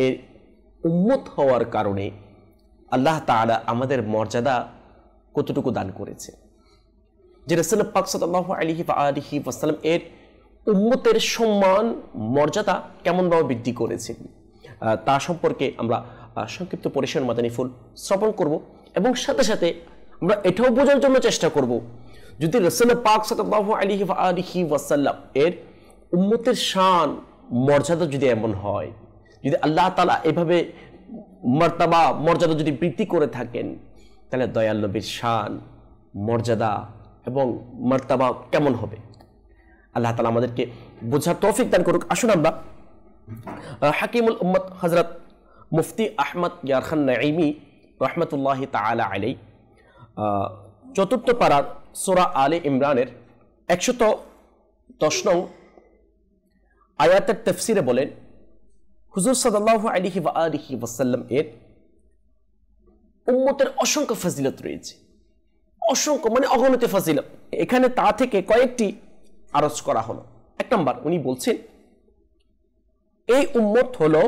এর উম্মত হওয়ার কারণে আল্লাহ তাআলা আমাদের মর্যাদা কতটুকু দান করেছে, যে রাসূল পাক সাল্লাল্লাহু আলাইহি ওয়া আলিহি ওয়াসাল্লাম এর উম্মতের সম্মান মর্যাদা কেমনভাবে বৃদ্ধি করেছেন, তা সম্পর্কে আমরা সংক্ষিপ্ত পরিসর মাদানী ফুল শ্রবণ করব এবং সাথে সাথে আমরা এটাও বোঝার জন্য চেষ্টা করব, যদি রাসূল পাক সাল্লাল্লাহু আলাইহি ওয়া আলিহি ওয়াসাল্লাম এর উম্মতের শান মর্যাদা যদি এমন হয়, যদি আল্লাহ তাআলা এভাবে মর্তবা মর্যাদা যদি বৃদ্ধি করে থাকেন, তাহলে দয়াল নবীর শান মর্যাদা এবং মর্তবা কেমন হবে। আল্লাহ তাআলা আমাদেরকে বোঝার তৌফিক দান করুক। আসুন আমরা হাকিমুল উম্মত হযরত মুফতি আহমদ ইয়ার খান নাঈমি রাহমাতুল্লাহি তাআলা আলাইহি চতুর্থ পারার সূরা আলে ইমরানের 110 নং আয়াতের তাফসিরে বলেন, হুজুর সাল্লাল্লাহু আলাইহি ওয়া আলিহি ওয়াসাল্লাম এর উম্মতের অসংখ্য ফজিলত রয়েছে, অসংখ্য মানে অগণিত ফজিলত। এখানে তা থেকে কয়েকটি আরজ করা হলো। এক নম্বর, উনি বলছেন এই উম্মত হলো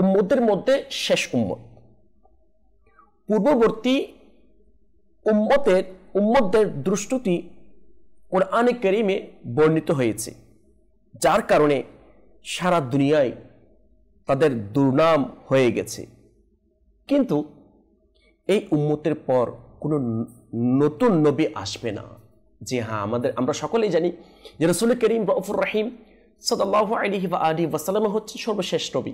উম্মতের মধ্যে শেষ উম্মত। পূর্ববর্তী উম্মতদের দৃষ্টি কোরআনে কারীমে বর্ণিত হয়েছে, যার কারণে সারা দুনিয়ায় তাদের দুর্নাম হয়ে গেছে। কিন্তু এই উম্মতের পর কোনো নতুন নবী আসবে না। যে হ্যাঁ, আমরা সকলেই জানি যে রাসূল করিম রউফুর রহিম সাল্লাল্লাহু আলাইহি ওয়া আলিহি ওয়াসাল্লাম হচ্ছে সর্বশেষ নবী।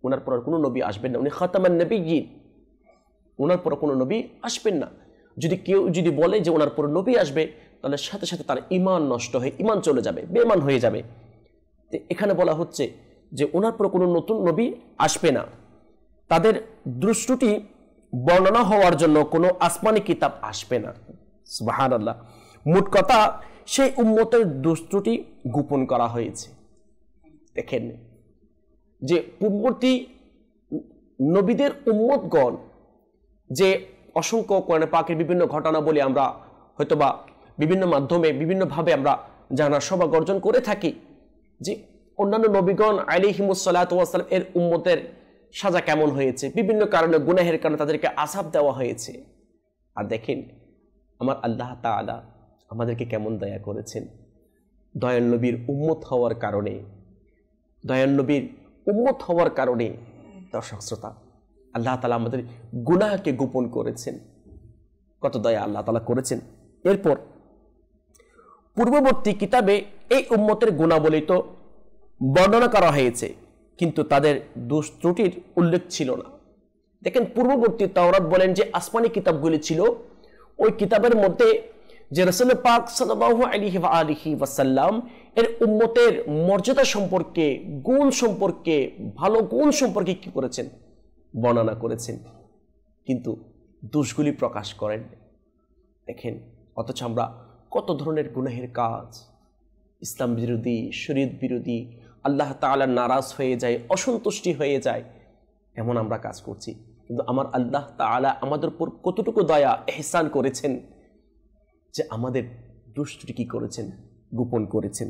ওনার পর কোনো নবী আসবেন না, উনি খাতামান নবিয়্যিন, ওনার পর কোনো নবী আসবেন না। যদি কেউ যদি বলে যে ওনার পর নবী আসবে, তাহলে সাথে সাথে তার ঈমান নষ্ট হয়ে ঈমান চলে যাবে, বেঈমান হয়ে যাবে। তো এখানে বলা হচ্ছে যে ওনার পর কোনো নতুন নবী আসবে না। তাদের দৃষ্টি বর্ণনা হওয়ার জন্য কোনো আসমানি কিতাব আসবে না। সুবহানাল্লাহ। মোট কথা, সেই উম্মতের দোষ ত্রুটি গোপন করা হয়েছে। দেখেন যে পূর্ববর্তী নবীদের উম্মতগণ যে অসংখ্য কোরআন পাকের বিভিন্ন ঘটনা বলে আমরা হয়তোবা বিভিন্ন মাধ্যমে বিভিন্নভাবে আমরা জানার সৌভাগ্য অর্জন করে থাকি যে অন্যান্য নবীগণ আলাইহিমুস সালাতু ওয়াস সালাম এর উম্মতের সাজা কেমন হয়েছে, বিভিন্ন কারণে গুনাহের কারণে তাদেরকে আযাব দেওয়া হয়েছে। আর দেখেন আমার আল্লাহ তাআলা আমাদেরকে কেমন দয়া করেছেন। দয়াল নবীর উম্মত হওয়ার কারণে, দয়াল নবীর উম্মত হওয়ার কারণে দর্শক শ্রোতা আল্লাহ তাআলা আমাদের গুনাহকে গোপন করেছেন। কত দয়া আল্লাহ তাআলা করেছেন। এরপর পূর্ববর্তী কিতাবে এই উম্মতের গুণাবলী তো বর্ণনা করা হয়েছে, কিন্তু তাদের দোষ ত্রুটির উল্লেখ ছিল না। দেখেন পূর্ববর্তী তাওরাত বলেন যে আসমানি কিতাবগুলি ছিল, ওই কিতাবের মধ্যে যে রাসূল পাক সাল্লাল্লাহু আলাইহি ওয়াসাল্লাম এর উম্মতের মর্যাদা সম্পর্কে, গুণ সম্পর্কে, ভালো গুণ সম্পর্কে কি করেছেন, বর্ণনা করেছেন, কিন্তু দোষগুলি প্রকাশ করেন। দেখেন অথচ আমরা কত ধরনের গুনাহের কাজ, ইসলাম বিরোধী, শরীয়ত বিরোধী, আল্লাহ তাআলা নারাজ হয়ে যায়, অসন্তুষ্টি হয়ে যায়, এমন আমরা কাজ করছি। কিন্তু আমার আল্লাহ তাআলা আমাদের উপর কতটুকু দয়া ইহসান করেছেন যে আমাদের দুষ্টটি কি করেছেন, গোপন করেছেন।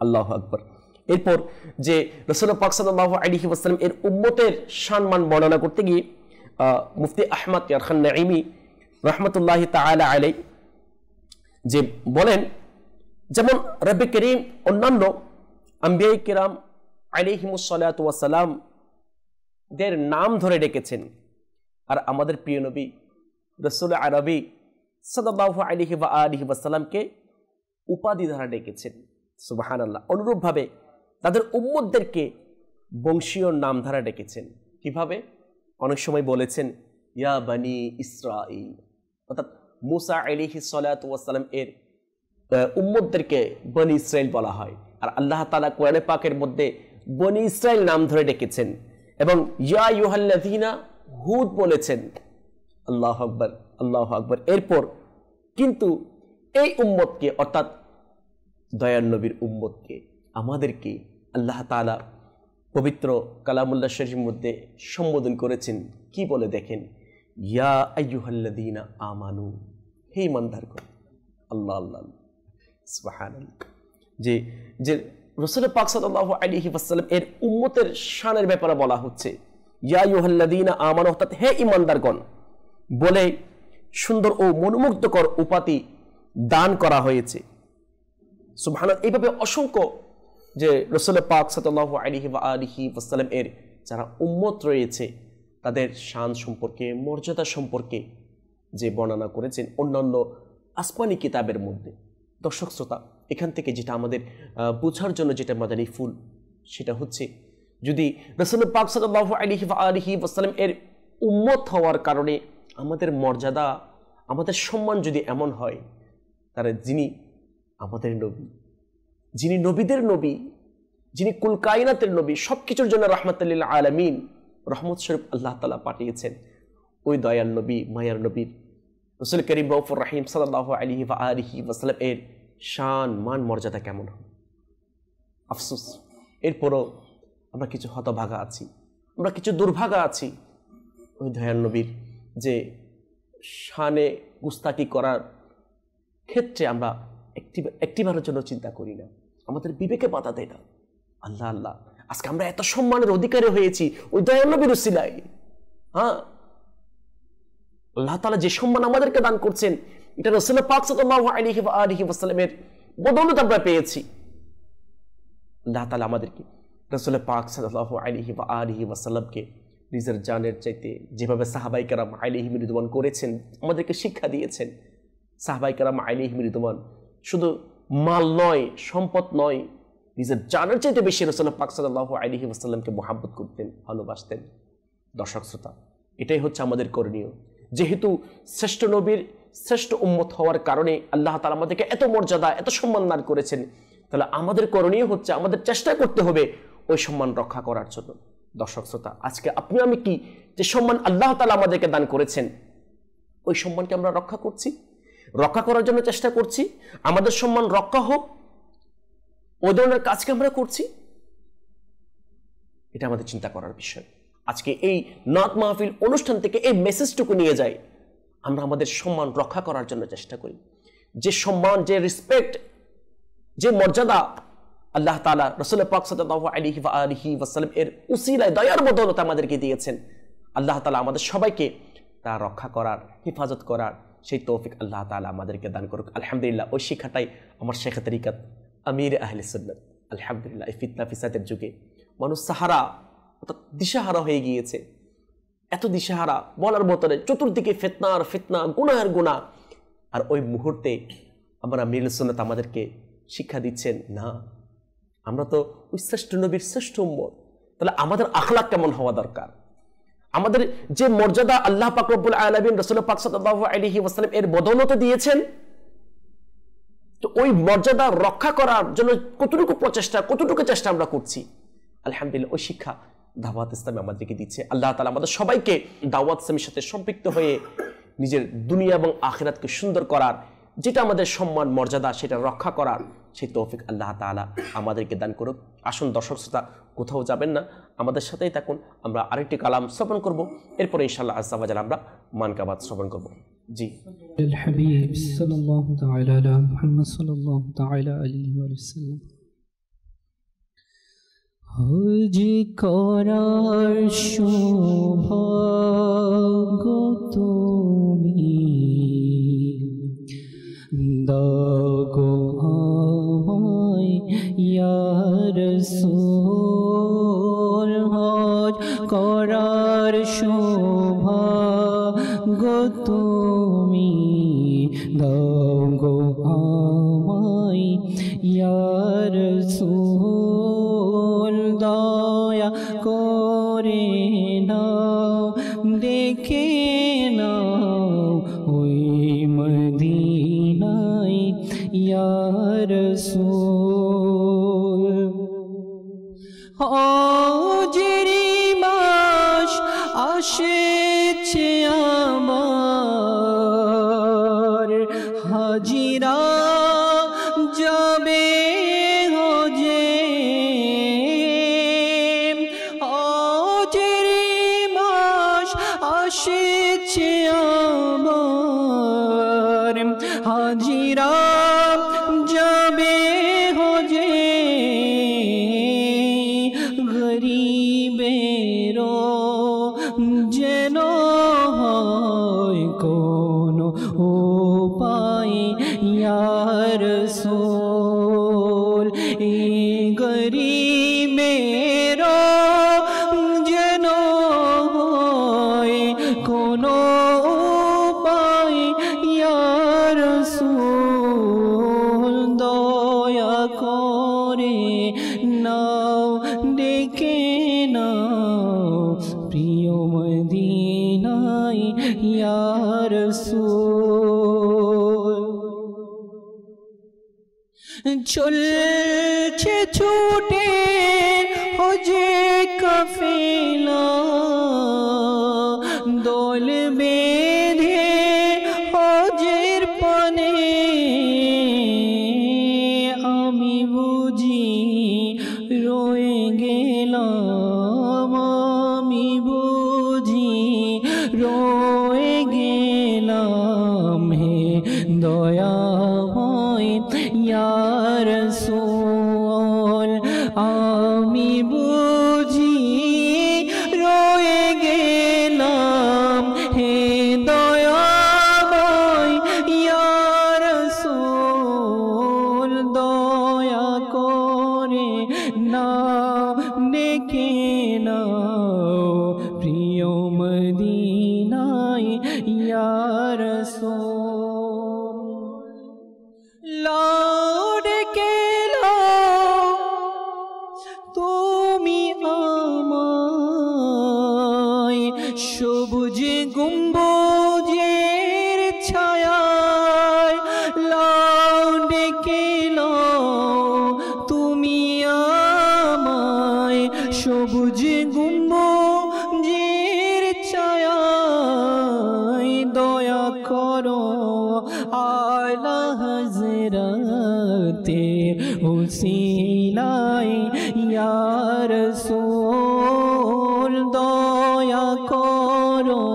আল্লাহু আকবার। এরপর যে রাসূল পাক সাল্লাল্লাহু আলাইহি ওয়াসাল্লাম এর উম্মতের সম্মান বর্ণনা করতে গিয়ে মুফতি আহমদ ইয়ারখান নাঈমি রাহমাতুল্লাহি তাআলা আলাইহি যে বলেন, যেমন রব্বে করিম অন্যান্য আম্বিয়া কিরাম আলাইহিমুস সালাতু ওয়াস সালাম দের নাম ধরে ডেকেছেন, আর আমাদের প্রিয় নবী রাসূল আরবি সাল্লাল্লাহু আলাইহি ওয়া আলিহি ওয়াসাল্লামকে উপাধি দ্বারা ডেকেছেন। সুবহানাল্লাহ। অনুরূপভাবে তাদের উম্মতদেরকে বংশীয় নাম দ্বারা ডেকেছেন। কিভাবে? অনেক সময় বলেছেন ইয়া বানি ইসরাঈল, অর্থাৎ মুসা আলাইহিস সালাতু ওয়াস সালাম এর উম্মতদেরকে বনি ইসরাইল বলা হয়, আর আল্লাহ তাআলা কোরআনে পাকের মধ্যে বনি ইসরাইল নাম ধরে ডেকেছেন, এবং ইয়া আইয়ুহাল্লাযীনা হুদ বলেছেন। আল্লাহু আকবার, আল্লাহু আকবার। এরপর কিন্তু এই উম্মতকে অর্থাৎ দয়াল নবীর উম্মতকে, আমাদেরকে আল্লাহ তাআলা পবিত্র কালামুল্লাহ শরীফের মধ্যে সম্বোধন করেছেন কি বলে দেখেন, ইয়া আইয়ুহাল্লাযীনা আমানু, হে ঈমানদারগণ। আল্লাহ আল্লাহ সুবহানাল্লাহ। যে যে রাসূল পাক সাল্লাল্লাহু আলাইহি ওয়াসাল্লাম এর উম্মতের শানের ব্যাপারে বলা হচ্ছে ইয়া আইয়ুহাল্লাযীনা আমানু, অর্থাৎ হে ঈমানদারগণ বলে সুন্দর ও মনোমুগ্ধকর উপাধি দান করা হয়েছে। সুবহানাল্লাহ। এইভাবে অসংখ্য যে রাসূল পাক সাল্লাল্লাহু আলাইহি ওয়াসাল্লাম এর যারা উম্মত রয়েছে তাদের শান সম্পর্কে, মর্যাদা সম্পর্কে যে বর্ণনা করেছেন অন্যান্য আসমানি কিতাবের মধ্যে। দর্শক শ্রোতা, এখান থেকে যেটা আমাদের বোঝার জন্য যেটা মাদানী ফুল, সেটা হচ্ছে যদি রাসূল পাক সাল্লাল্লাহু আলাইহি ওয়াসাল্লাম এর উম্মত হওয়ার কারণে আমাদের মর্যাদা, আমাদের সম্মান যদি এমন হয়, তারা যিনি আমাদের নবী, যিনি নবীদের নবী, যিনি কুল কায়নাতের নবী, সব কিছুর জন্য রাহমাতুল লিল আলামিন, রহমত স্বরূপ আল্লাহ তাআলা পাঠিয়েছেন, ওই দয়াল নবী, মায়ার নবীর রাসূল করিম রউফুর রহিম সাল্লাল্লাহু আলাইহি ওয়াসাল্লাম এর শান, মান, মর্যাদা কেমন হবে। আফসোস, এরপরও আমরা কিছু হতভাগা আছি, আমরা কিছু দুর্ভাগা আছি। ওই দয়াল নবীর যে শানে গুস্তাকি করার ক্ষেত্রে আমরা একটিবারের জন্য চিন্তা করি না, আমাদের বিবেকে বাধা দেয় না। আল্লাহ আল্লাহ, আজকে আমরা এত সম্মানের অধিকারী হয়েছি ওই দয়াল নবীর উসিলায়। হ্যাঁ, আল্লাহ তাআলা যে সম্মান আমাদেরকে দান করছেন, এটা রাসূল পাক সাল্লাল্লাহু আলাইহি ওয়াসাল্লামের বদৌলতে আমরা পেয়েছি। আল্লাহ তাআলা আমাদেরকে রাসূল পাক সাল্লাল্লাহু আলাইহি ওয়াসাল্লামকে নিজের জানের চাইতে যেভাবে সাহাবায়ে কেরাম আলাইহিম রিদওয়ান করেছেন, আমাদেরকে শিক্ষা দিয়েছেন। সাহাবায়ে কেরাম আলাইহিম রিদওয়ান শুধু মাল নয়, সম্পদ নয়, নিজের জানের চাইতে বেশি রাসূল পাক সাল্লাল্লাহু আলাইহি ওয়াসাল্লামকে মহব্বত করতেন, ভালোবাসতেন। দর্শক শ্রোতা, এটাই হচ্ছে আমাদের করণীয়। যেহেতু শ্রেষ্ঠ নবীর শ্রেষ্ঠ উম্মত হওয়ার কারণে আল্লাহ তাআলা আমাদেরকে এত মর্যাদা, এত সম্মান দান করেছেন, তাহলে আমাদের করণীয় হচ্ছে আমাদের চেষ্টা করতে হবে ওই সম্মান রক্ষা করার জন্য। দর্শক শ্রোতা, আজকে আপনি আমি কি যে সম্মান আল্লাহ তাআলা আমাদেরকে দান করেছেন, ওই সম্মানকে আমরা রক্ষা করছি? রক্ষা করার জন্য চেষ্টা করছি, আমাদের সম্মান রক্ষা হোক, ওই ধরনের কাজকে আমরা করছি? এটা আমাদের চিন্তা করার বিষয়। আজকে এই নাত মাহফিল অনুষ্ঠান থেকে এই মেসেজটুকু নিয়ে যাই, আমরা আমাদের সম্মান রক্ষা করার জন্য চেষ্টা করি। যে সম্মান, যে রেসপেক্ট, যে মর্যাদা আল্লাহ তাআলা রাসূল পাক সাল্লাল্লাহু আলাইহি ওয়াসাল্লাম এর উসিলায় দয়ার বদৌলতে আমাদেরকে দিয়েছেন, আল্লাহ তাআলা আমাদের সবাইকে তা রক্ষা করার, হেফাজত করার সেই তৌফিক আল্লাহ তাআলা আমাদেরকে দান করুক। আলহামদুলিল্লাহ, ওই শিক্ষাটাই আমার শেখে তরিকাত আমির আহলে সুন্নাত। আলহামদুলিল্লাহ, এই ফিতনা ফিসাদের যুগে মানুষ সাহারা অর্থাৎ দিশাহারা হয়ে গিয়েছে, এত দিশাহারা বলার মতনে, চতুর্দিকে ফিতনার ফিতনা, গুনাহের গুনাহ। আর ওই মুহূর্তে আমরা আমির আহলে সুন্নাত আমাদেরকে শিক্ষা দিচ্ছেন, না, আমরা তো ওই শ্রেষ্ঠ নবীর শ্রেষ্ঠ উম্মত, তাহলে আমাদের আখলাক কেমন হওয়া দরকার? আমাদের যে মর্যাদা আল্লাহ পাক রব্বুল আলামিন রাসূল পাক সাল্লাল্লাহু আলাইহি ওয়াসাল্লাম এর বদৌলতে দিয়েছেন, তো ওই মর্যাদা রক্ষা করার জন্য কতটুকু প্রচেষ্টা, কতটুকু চেষ্টা আমরা করছি? আলহামদুলিল্লাহ, ওই শিক্ষা দাওয়াত ইসলামী আমাদেরকে দিচ্ছে। আল্লাহ তাআলা আমাদের সবাইকে দাওয়াত ইসলামের সাথে সম্পৃক্ত হয়ে নিজের দুনিয়া এবং আখিরাতকে সুন্দর করার, যেটা আমাদের সম্মান মর্যাদা সেটা রক্ষা করার সেই তৌফিক আল্লাহ তাআলা আমাদেরকে দান করুক। আসুন দর্শক শ্রোতা, কোথাও যাবেন না, আমাদের সাথেই থাকুন। আমরা আরেকটি কালাম শ্রবণ করব, এরপরে ইনশাআল্লাহ আজ্জা ওয়া জাল্লা আমরা মানকাবাত শ্রবণ করব। জি, الحبيب صلى الله تعالى على محمد صلى الله تعالى عليه وسلم। হজ করার সৌভাগ্য তুমি দাও গো আমায় ইয়া রাসূল, হজ করার সৌভাগ্য তুমি দাও গো আমায় ইয়া রাসূল, দয়া করে নাও, দেখে নাও ওই মদিনায় ইয়া রাসূল। হজের মাস আসছে আমার, হাজিরা যাবে হজে, হজের মাস আসছে আমার, হাজিরা যাবে হজে, গরিবেরও যেন হয় কোনো উপায় ইয়া রাসূল, এই গরিবেরও যেন হয় কোনো উপায় ইয়া রাসূল, দয়া করে নাও, ডেকে নাও প্রিয় মদিনায় ইয়া রাসূল। চলছে ছুটে হজে কাফেলা, দল বেঁধে হজের পানে, আমি বুঝি রয়ে গেলাম, আমি বুঝি রয়ে গেলাম, হে দয়াময় ইয়া রাসূল, আমি বুঝি রয়ে গেলাম, হে দয়াময় ইয়া রাসূল, দয়া করে নাও, ডেকে নাও প্রিয় মদিনায় ইয়া রাসূল। লাও ডেকে লাও তুমি আমায়, সবুজ গম্বুজের ছায়ায়, লাও ডেকে লাও তুমি আমায়, সবুজ গম্বুজের ছায়ায়, দয়া করো উসিলায় ইয়া রাসূল দয়া করো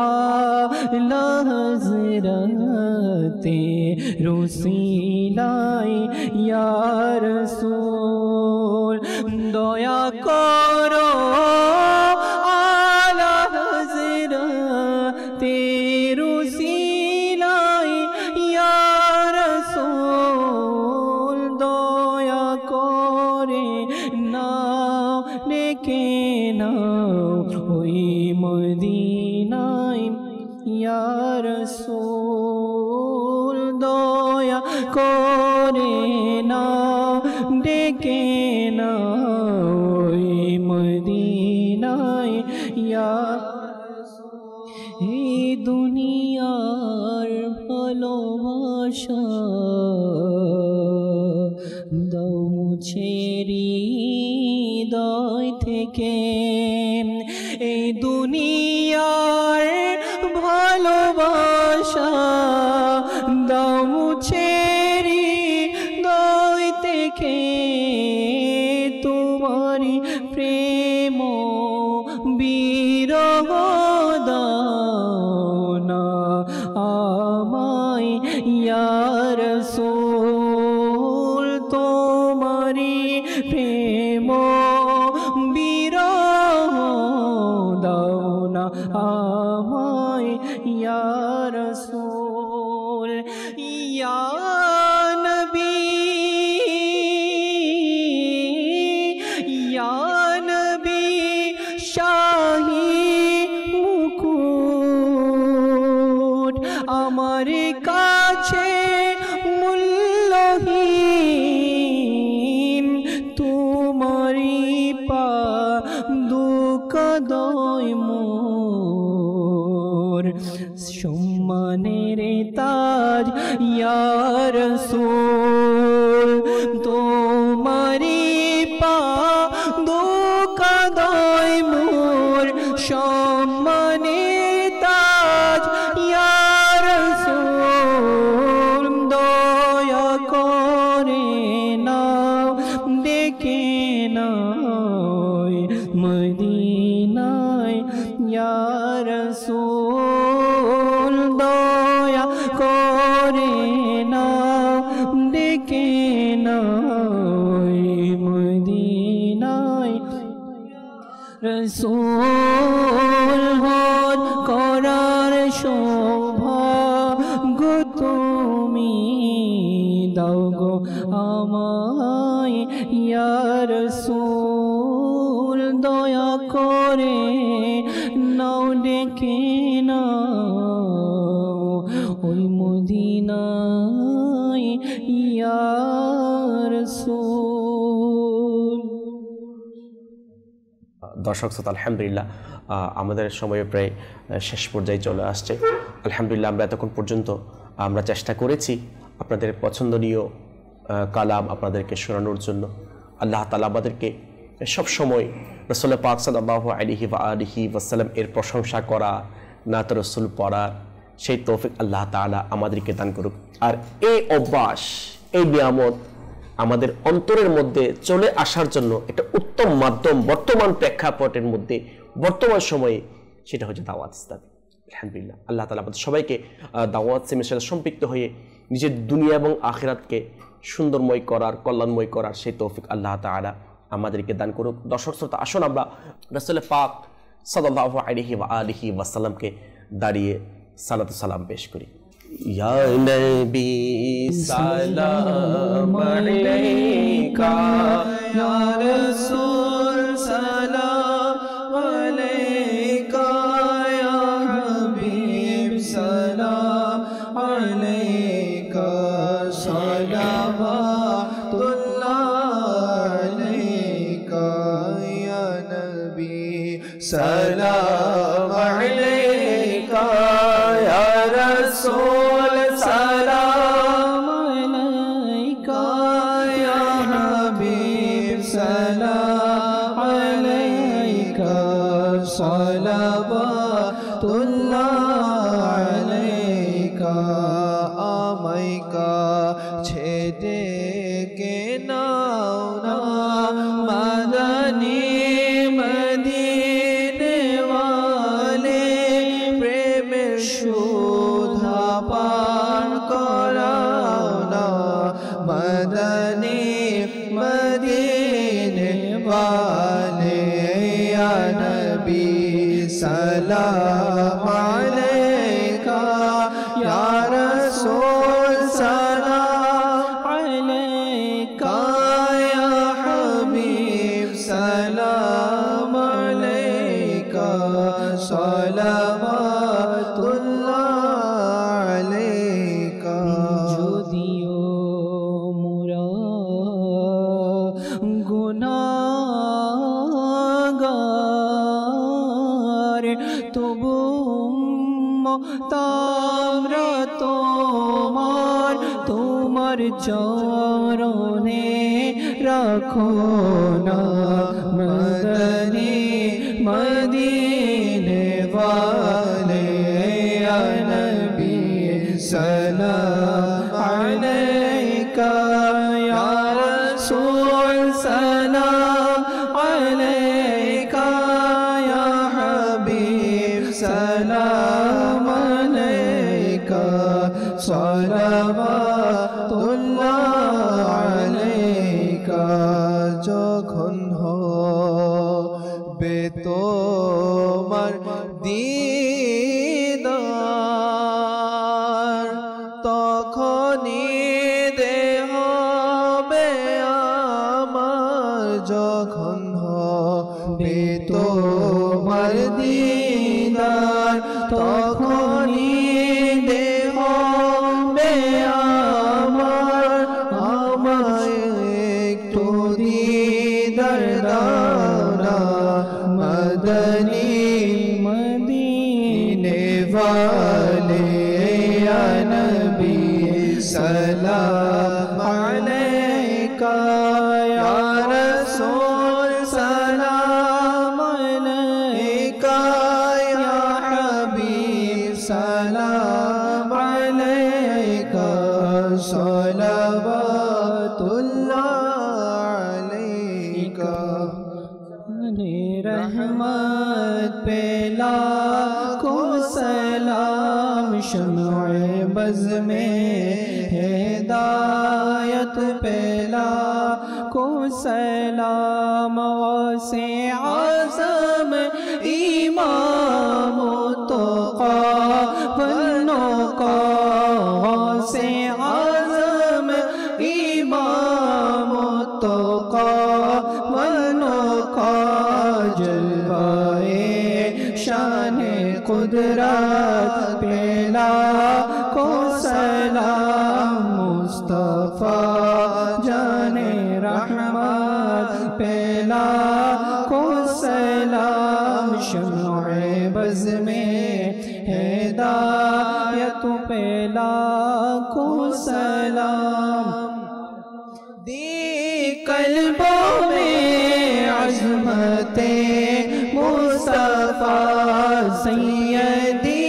আলা হযরতে রসিলায় ইয়া রাসূল দয়া করো আলা হযরতে রসিলায় ইয়া রাসূল দয়া করে নাও ডেকে নাও ওই মদিনায় ইয়া রাসূল দয়া করে নাও ডেকে নাও ওই মদিনায় ইয়া এই দুনিয়ার ভালোবাসা দাও মুছে হৃদয় থেকে এই দুনিয়ার ভালোবাসা দাও মুছে হৃদয় থেকে তোমারি প্রেম বিরহ দাও না আমায় ইয়া রাসূল তোমারি প্রেম বিরহ দাও না আমায় ইয়া রাসূল ইয়া নবী ইয়া নবী শাহী মুকুট আমার কাছে মূল্যহীন তোমারি পা দুঃখদয় মোর সম্মানের তাজ ইয়া রাসূল তোমারি পা দুঃখদয় মোর সম্মানের তাজ ইয়া রাসূল দয়া করে নাও ডেকে নাও মদিনায় ইয়া রাসূল দয়া করে নাও ডেকে নাও মদিনায় রাসূল হজ করার সৌভাগ্য তুমি দাও গো আমায় ইয়া রাসূল দয়া করে নাও ডেকে নাও ওই মদিনায় ইয়া রাসূল। দর্শক শ্রোতা, আলহামদুলিল্লাহ আমাদের সময় প্রায় শেষ পর্যায়ে চলে আসছে। আলহামদুলিল্লাহ আমরা এতক্ষণ পর্যন্ত আমরা চেষ্টা করেছি আপনাদের পছন্দনীয় কালাম আপনাদেরকে শোনানোর জন্য। আল্লাহ তাআলা আমাদেরকে সবসময় রাসূল পাক সাল্লাল্লাহু আলাইহি ওয়া আলিহি ওয়াসাল্লাম এর প্রশংসা করা, নাত রাসূল পড়া, সেই তৌফিক আল্লাহ তাআলা আমাদেরকে দান করুক। আর এই অভ্যাস, এই নিয়ামত আমাদের অন্তরের মধ্যে চলে আসার জন্য একটা উত্তম মাধ্যম বর্তমান প্রেক্ষাপটের মধ্যে, বর্তমান সময়ে, সেটা হচ্ছে দাওয়াত ইসলামী। আলহামদুলিল্লাহ আল্লাহ তাআলা আমাদের সবাইকে দাওয়াত ইসলামের সাথে সম্পৃক্ত হয়ে নিজের দুনিয়া এবং আখিরাতকে সুন্দরময় করার, কল্যাণময় করার সেই তৌফিক আল্লাহ তাআলা আমাদেরকে দান করুক। দর্শক শ্রোতা, আসুন আমরা রাসূল পাক সাল্লাল্লাহু আলাইহি ওয়া আলিহি ওয়াসাল্লামকে দাঁড়িয়ে সালাত ও সালাম পেশ করি। ইয়া নবী সালাম আলাইকা, ইয়া রাসূল সালাম আলাইকা, ইয়া হাবিব সালাম আলাইকা, সালাওয়াতুল্লাহ আলাইকা, ইয়া নবী সালাম আলাইকা, ইয়া রাসূল সালাম আলাইকা, ইয়া হাবিব সালাম আলাইকা, সালাওয়াতুল্লাহ আলাইকা। আমায় কাছে ডেকে मदीने वाले या नबी सलाम अलैका या रसूल सलाम अलैका या हबीब सलाम अलैका सलावतुल्लाह अलैका যদিও মোরা গুনাহগার তবু তামরা তোমার চরণে রাখো না मदीने वाले या नबी सलाम अलैका या रसूल सलाम अलैका या हबीब सलाम अलैका सलावतुल्लाह अलैका যখন হবে তোমার দিদার তখনই দেহ হবে আমার যখন হবে তোমার দিদার তখনই দেহ হবে আমার আমায় একটু দিদার দাও না मदीने वाले या नबी सलाम अलैका या रसूल सलाम अलैका या हबीब सलाम अलैका सलावतुल्लाह अलैका रहमत पे लाखों सलाम शम्अ बज़ में हिदायत पे लाखों सलाम से आज़म इमाम तुक़ा वन्नुक़ा से आज़म इमाम तुक़ा वन्नुक़ा जलवाए शान कुदरत पे लाखों सलाम मुस्तफ़ा जाने रहमत पे लाखों सलाम शम्अ बज़ में हिदायत पे लाखों सलाम दी कल्बों में अज़मते मुस्तफ़ा सैयदी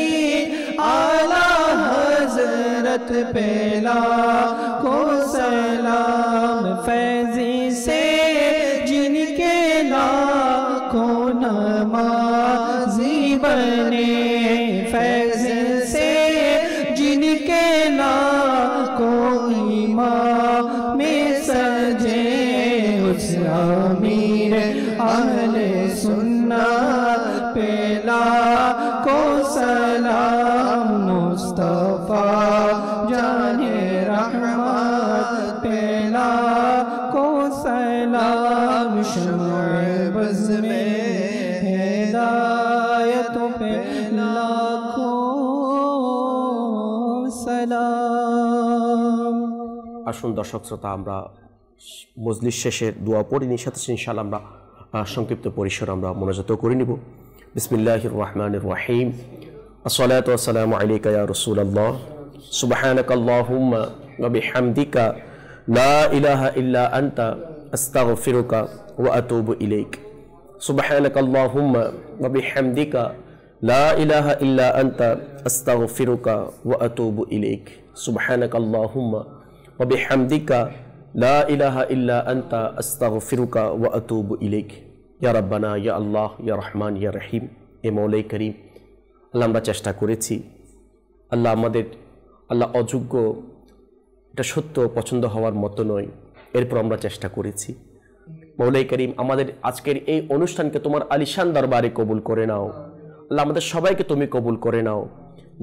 आला हज़रत पे लाखों सलाम फैज़ से जिनके लाखों नमाज़ी बने फैज़ से जिनके लाखों इमाम में सजे उस अमीर अहले सुन्नत पे लाखों सलाम मुस्तफ़ा जाने रहमत पे लाखों सलाम शम्अ बज़ में हिदायत पे लाखों सलाम। আসুন দর্শক শ্রোতা, আমরা মজলিস শেষের দোয়া পড়ি নিয়ে সাথে ইনশাআল্লাহ আমরা সংক্ষিপ্ত পরিসর আমরা মোনাজাত করে নিব। বিসমিল্লাহির রহমানির রহিম। আসসালাতু ওয়াসসালামু আলাইকা ইয়া রাসূলুল্লাহ সুবহানাকাল্লাহুম্মা ওয়া বিহামদিকা লা ইলাহা ইল্লা আনতা আস্তাগফিরুকা ওয়া আতুবু ইলাইক। সুবহানাকাল্লাহুম্মা ওয়া বিহামদিকা লা ইলাহা ইল্লা আনতা আস্তাগফিরুকা ওয়া আতুবু ইলাইক। সুবহানাকাল্লাহুম্মা ওয়া বিহামদিকা লা ইলাহা ইল্লা আনতা আস্তাগফিরুকা ওয়া আতুবু ইলাইক। ইয়া রাব্বানা ইয়া আল্লাহ ইয়া রহমান ইয়া রহিম। এ মৌলাই করিম, আল্লাহ আমরা চেষ্টা করেছি, আল্লাহ আমাদের আল্লাহ অযোগ্য, এটা সত্য পছন্দ হওয়ার মতো নয়। এরপর আমরা চেষ্টা করেছি। মৌলাই করিম, আমাদের আজকের এই অনুষ্ঠানকে তোমার আলিশান দরবারে কবুল করে নাও। আল্লাহ, আমাদের সবাইকে তুমি কবুল করে নাও।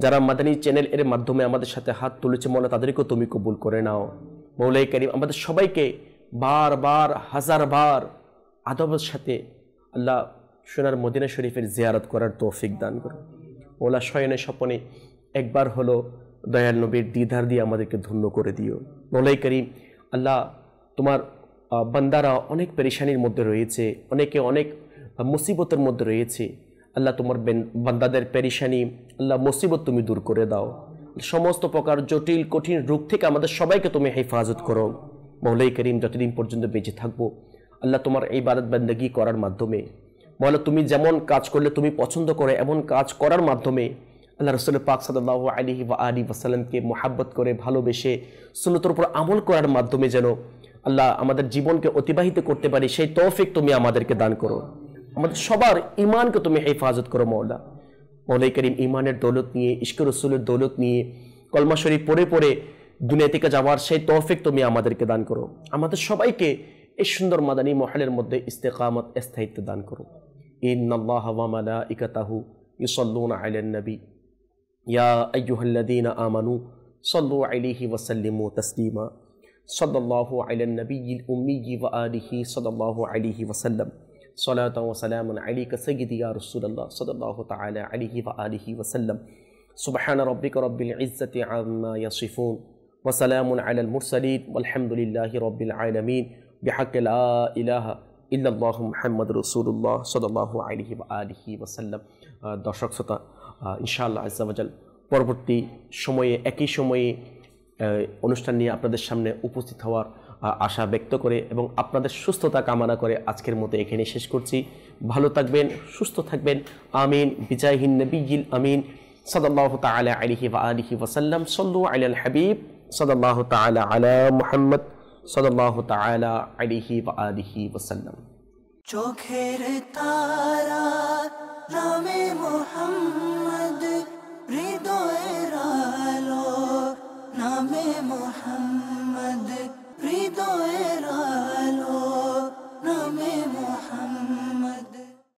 যারা মাদানী চ্যানেল এর মাধ্যমে আমাদের সাথে হাত তুলেছে মৌলা, তাদেরকেও তুমি কবুল করে নাও। মৌলাই করিম, আমাদের সবাইকে বারবার হাজারবার আদবের সাথে আল্লাহ সোনার মদিনা শরীফের জিয়ারত করার তৌফিক দান করো। মৌলা, শয়নে স্বপনে একবার হলো দয়াল নবীর দিদার দিয়ে আমাদেরকে ধন্য করে দিও। মৌলাই করিম, আল্লাহ, তোমার বান্দারা অনেক পেরেশানির মধ্যে রয়েছে, অনেকে অনেক মুসিবতের মধ্যে রয়েছে। আল্লাহ, তোমার বান্দাদের পেরেশানি, আল্লাহ, মুসিবত তুমি দূর করে দাও। সমস্ত প্রকার জটিল কঠিন রোগ থেকে আমাদের সবাইকে তুমি হেফাজত করো। মৌলাই করিম, যতদিন পর্যন্ত বেঁচে থাকবো আল্লাহ, তোমার এই ইবাদত বান্দাগি করার মাধ্যমে মৌলা, তুমি যেমন কাজ করলে তুমি পছন্দ করো এমন কাজ করার মাধ্যমে আল্লাহ রাসূল পাক সাল্লাল্লাহু আলাইহি ওয়া আলিহি ওয়াসাল্লামকে মুহাব্বত করে ভালোবেসে সুন্নতের উপর আমল করার মাধ্যমে যেন আল্লাহ আমাদের জীবনকে অতিবাহিত করতে পারি, সেই তৌফিক তুমি আমাদেরকে দান করো। আমাদের সবার ঈমানকে তুমি হেফাজত করো মওলা। মৌলাই করিম, ঈমানের দৌলত নিয়ে, ইশকে রাসূলের দৌলত নিয়ে কলমা শরীফ পড়ে পড়ে দুনিয়া থেকে যাওয়ার সেই তৌফিক তুমি আমাদেরকে দান করো। আমাদের সবাইকে এই সুন্দর মাদানী মহলের মধ্যে ইস্তেকামত, স্থায়িত্ব দান করো। ইন্নাল্লাহা ওয়া মালাইকাতাহু ইউসাল্লুনা আলান নবী ইয়া আইয়ুহাল্লাযীনা আমানু সাল্লু আলাইহি ওয়া সাল্লিমু তাসলিমা সাল্লাল্লাহু আলান নবিয়্যিল উম্মিয়্যি ওয়া আলিহি সাল্লাল্লাহু আলাইহি ওয়া সাল্লাম সালাতান ওয়া সালামান আলাইকা সাইয়্যিদি ইয়া রাসূলুল্লাহ সাল্লাল্লাহু তাআলা আলাইহি ওয়া আলিহি ওয়া সাল্লাম। সুবহানা রাব্বিকা রাব্বিল ইজ্জাতি আম্মা ইয়াসিফুন ওয়া সালামুন আলাল মুরসালিন ওয়ালহামদুলিল্লাহি রাব্বিল আলামিন বিহাক্কি লা ইলাহা ইল্লাল্লাহু মুহাম্মাদুর রাসূলুল্লাহ সাল্লাল্লাহু আলাইহি ওয়া আলিহি ওয়া সাল্লাম। দর্শক শ্রোতা, ইনশাআল্লাহ আজ্জা ওয়া জাল পরবর্তী সময়ে একই সময়ে অনুষ্ঠান নিয়ে আপনাদের সামনে উপস্থিত হওয়ার আশা ব্যক্ত করে এবং আপনাদের সুস্থতা কামনা করে আজকের মতো এখানে শেষ করছি। ভালো থাকবেন, সুস্থ থাকবেন, আমিন। বিজাহিন নবিয়্যিল আমিন সাল্লাল্লাহু তাআলা আলাইহি ওয়া আলিহি ওয়া সাল্লাম। সাল্লু আলাল হাবিব সাল্লাল্লাহু তাআলা আলা মুহাম্মদ সাল্লাল্লাহু তাআলা আলাইহি ওয়া আলিহি ওয়া সাল্লাম। চোখের তারা নামে মুহাম্মদ, হৃদয়ের আলো নামে মুহাম্মদ, হৃদয়ের আলো।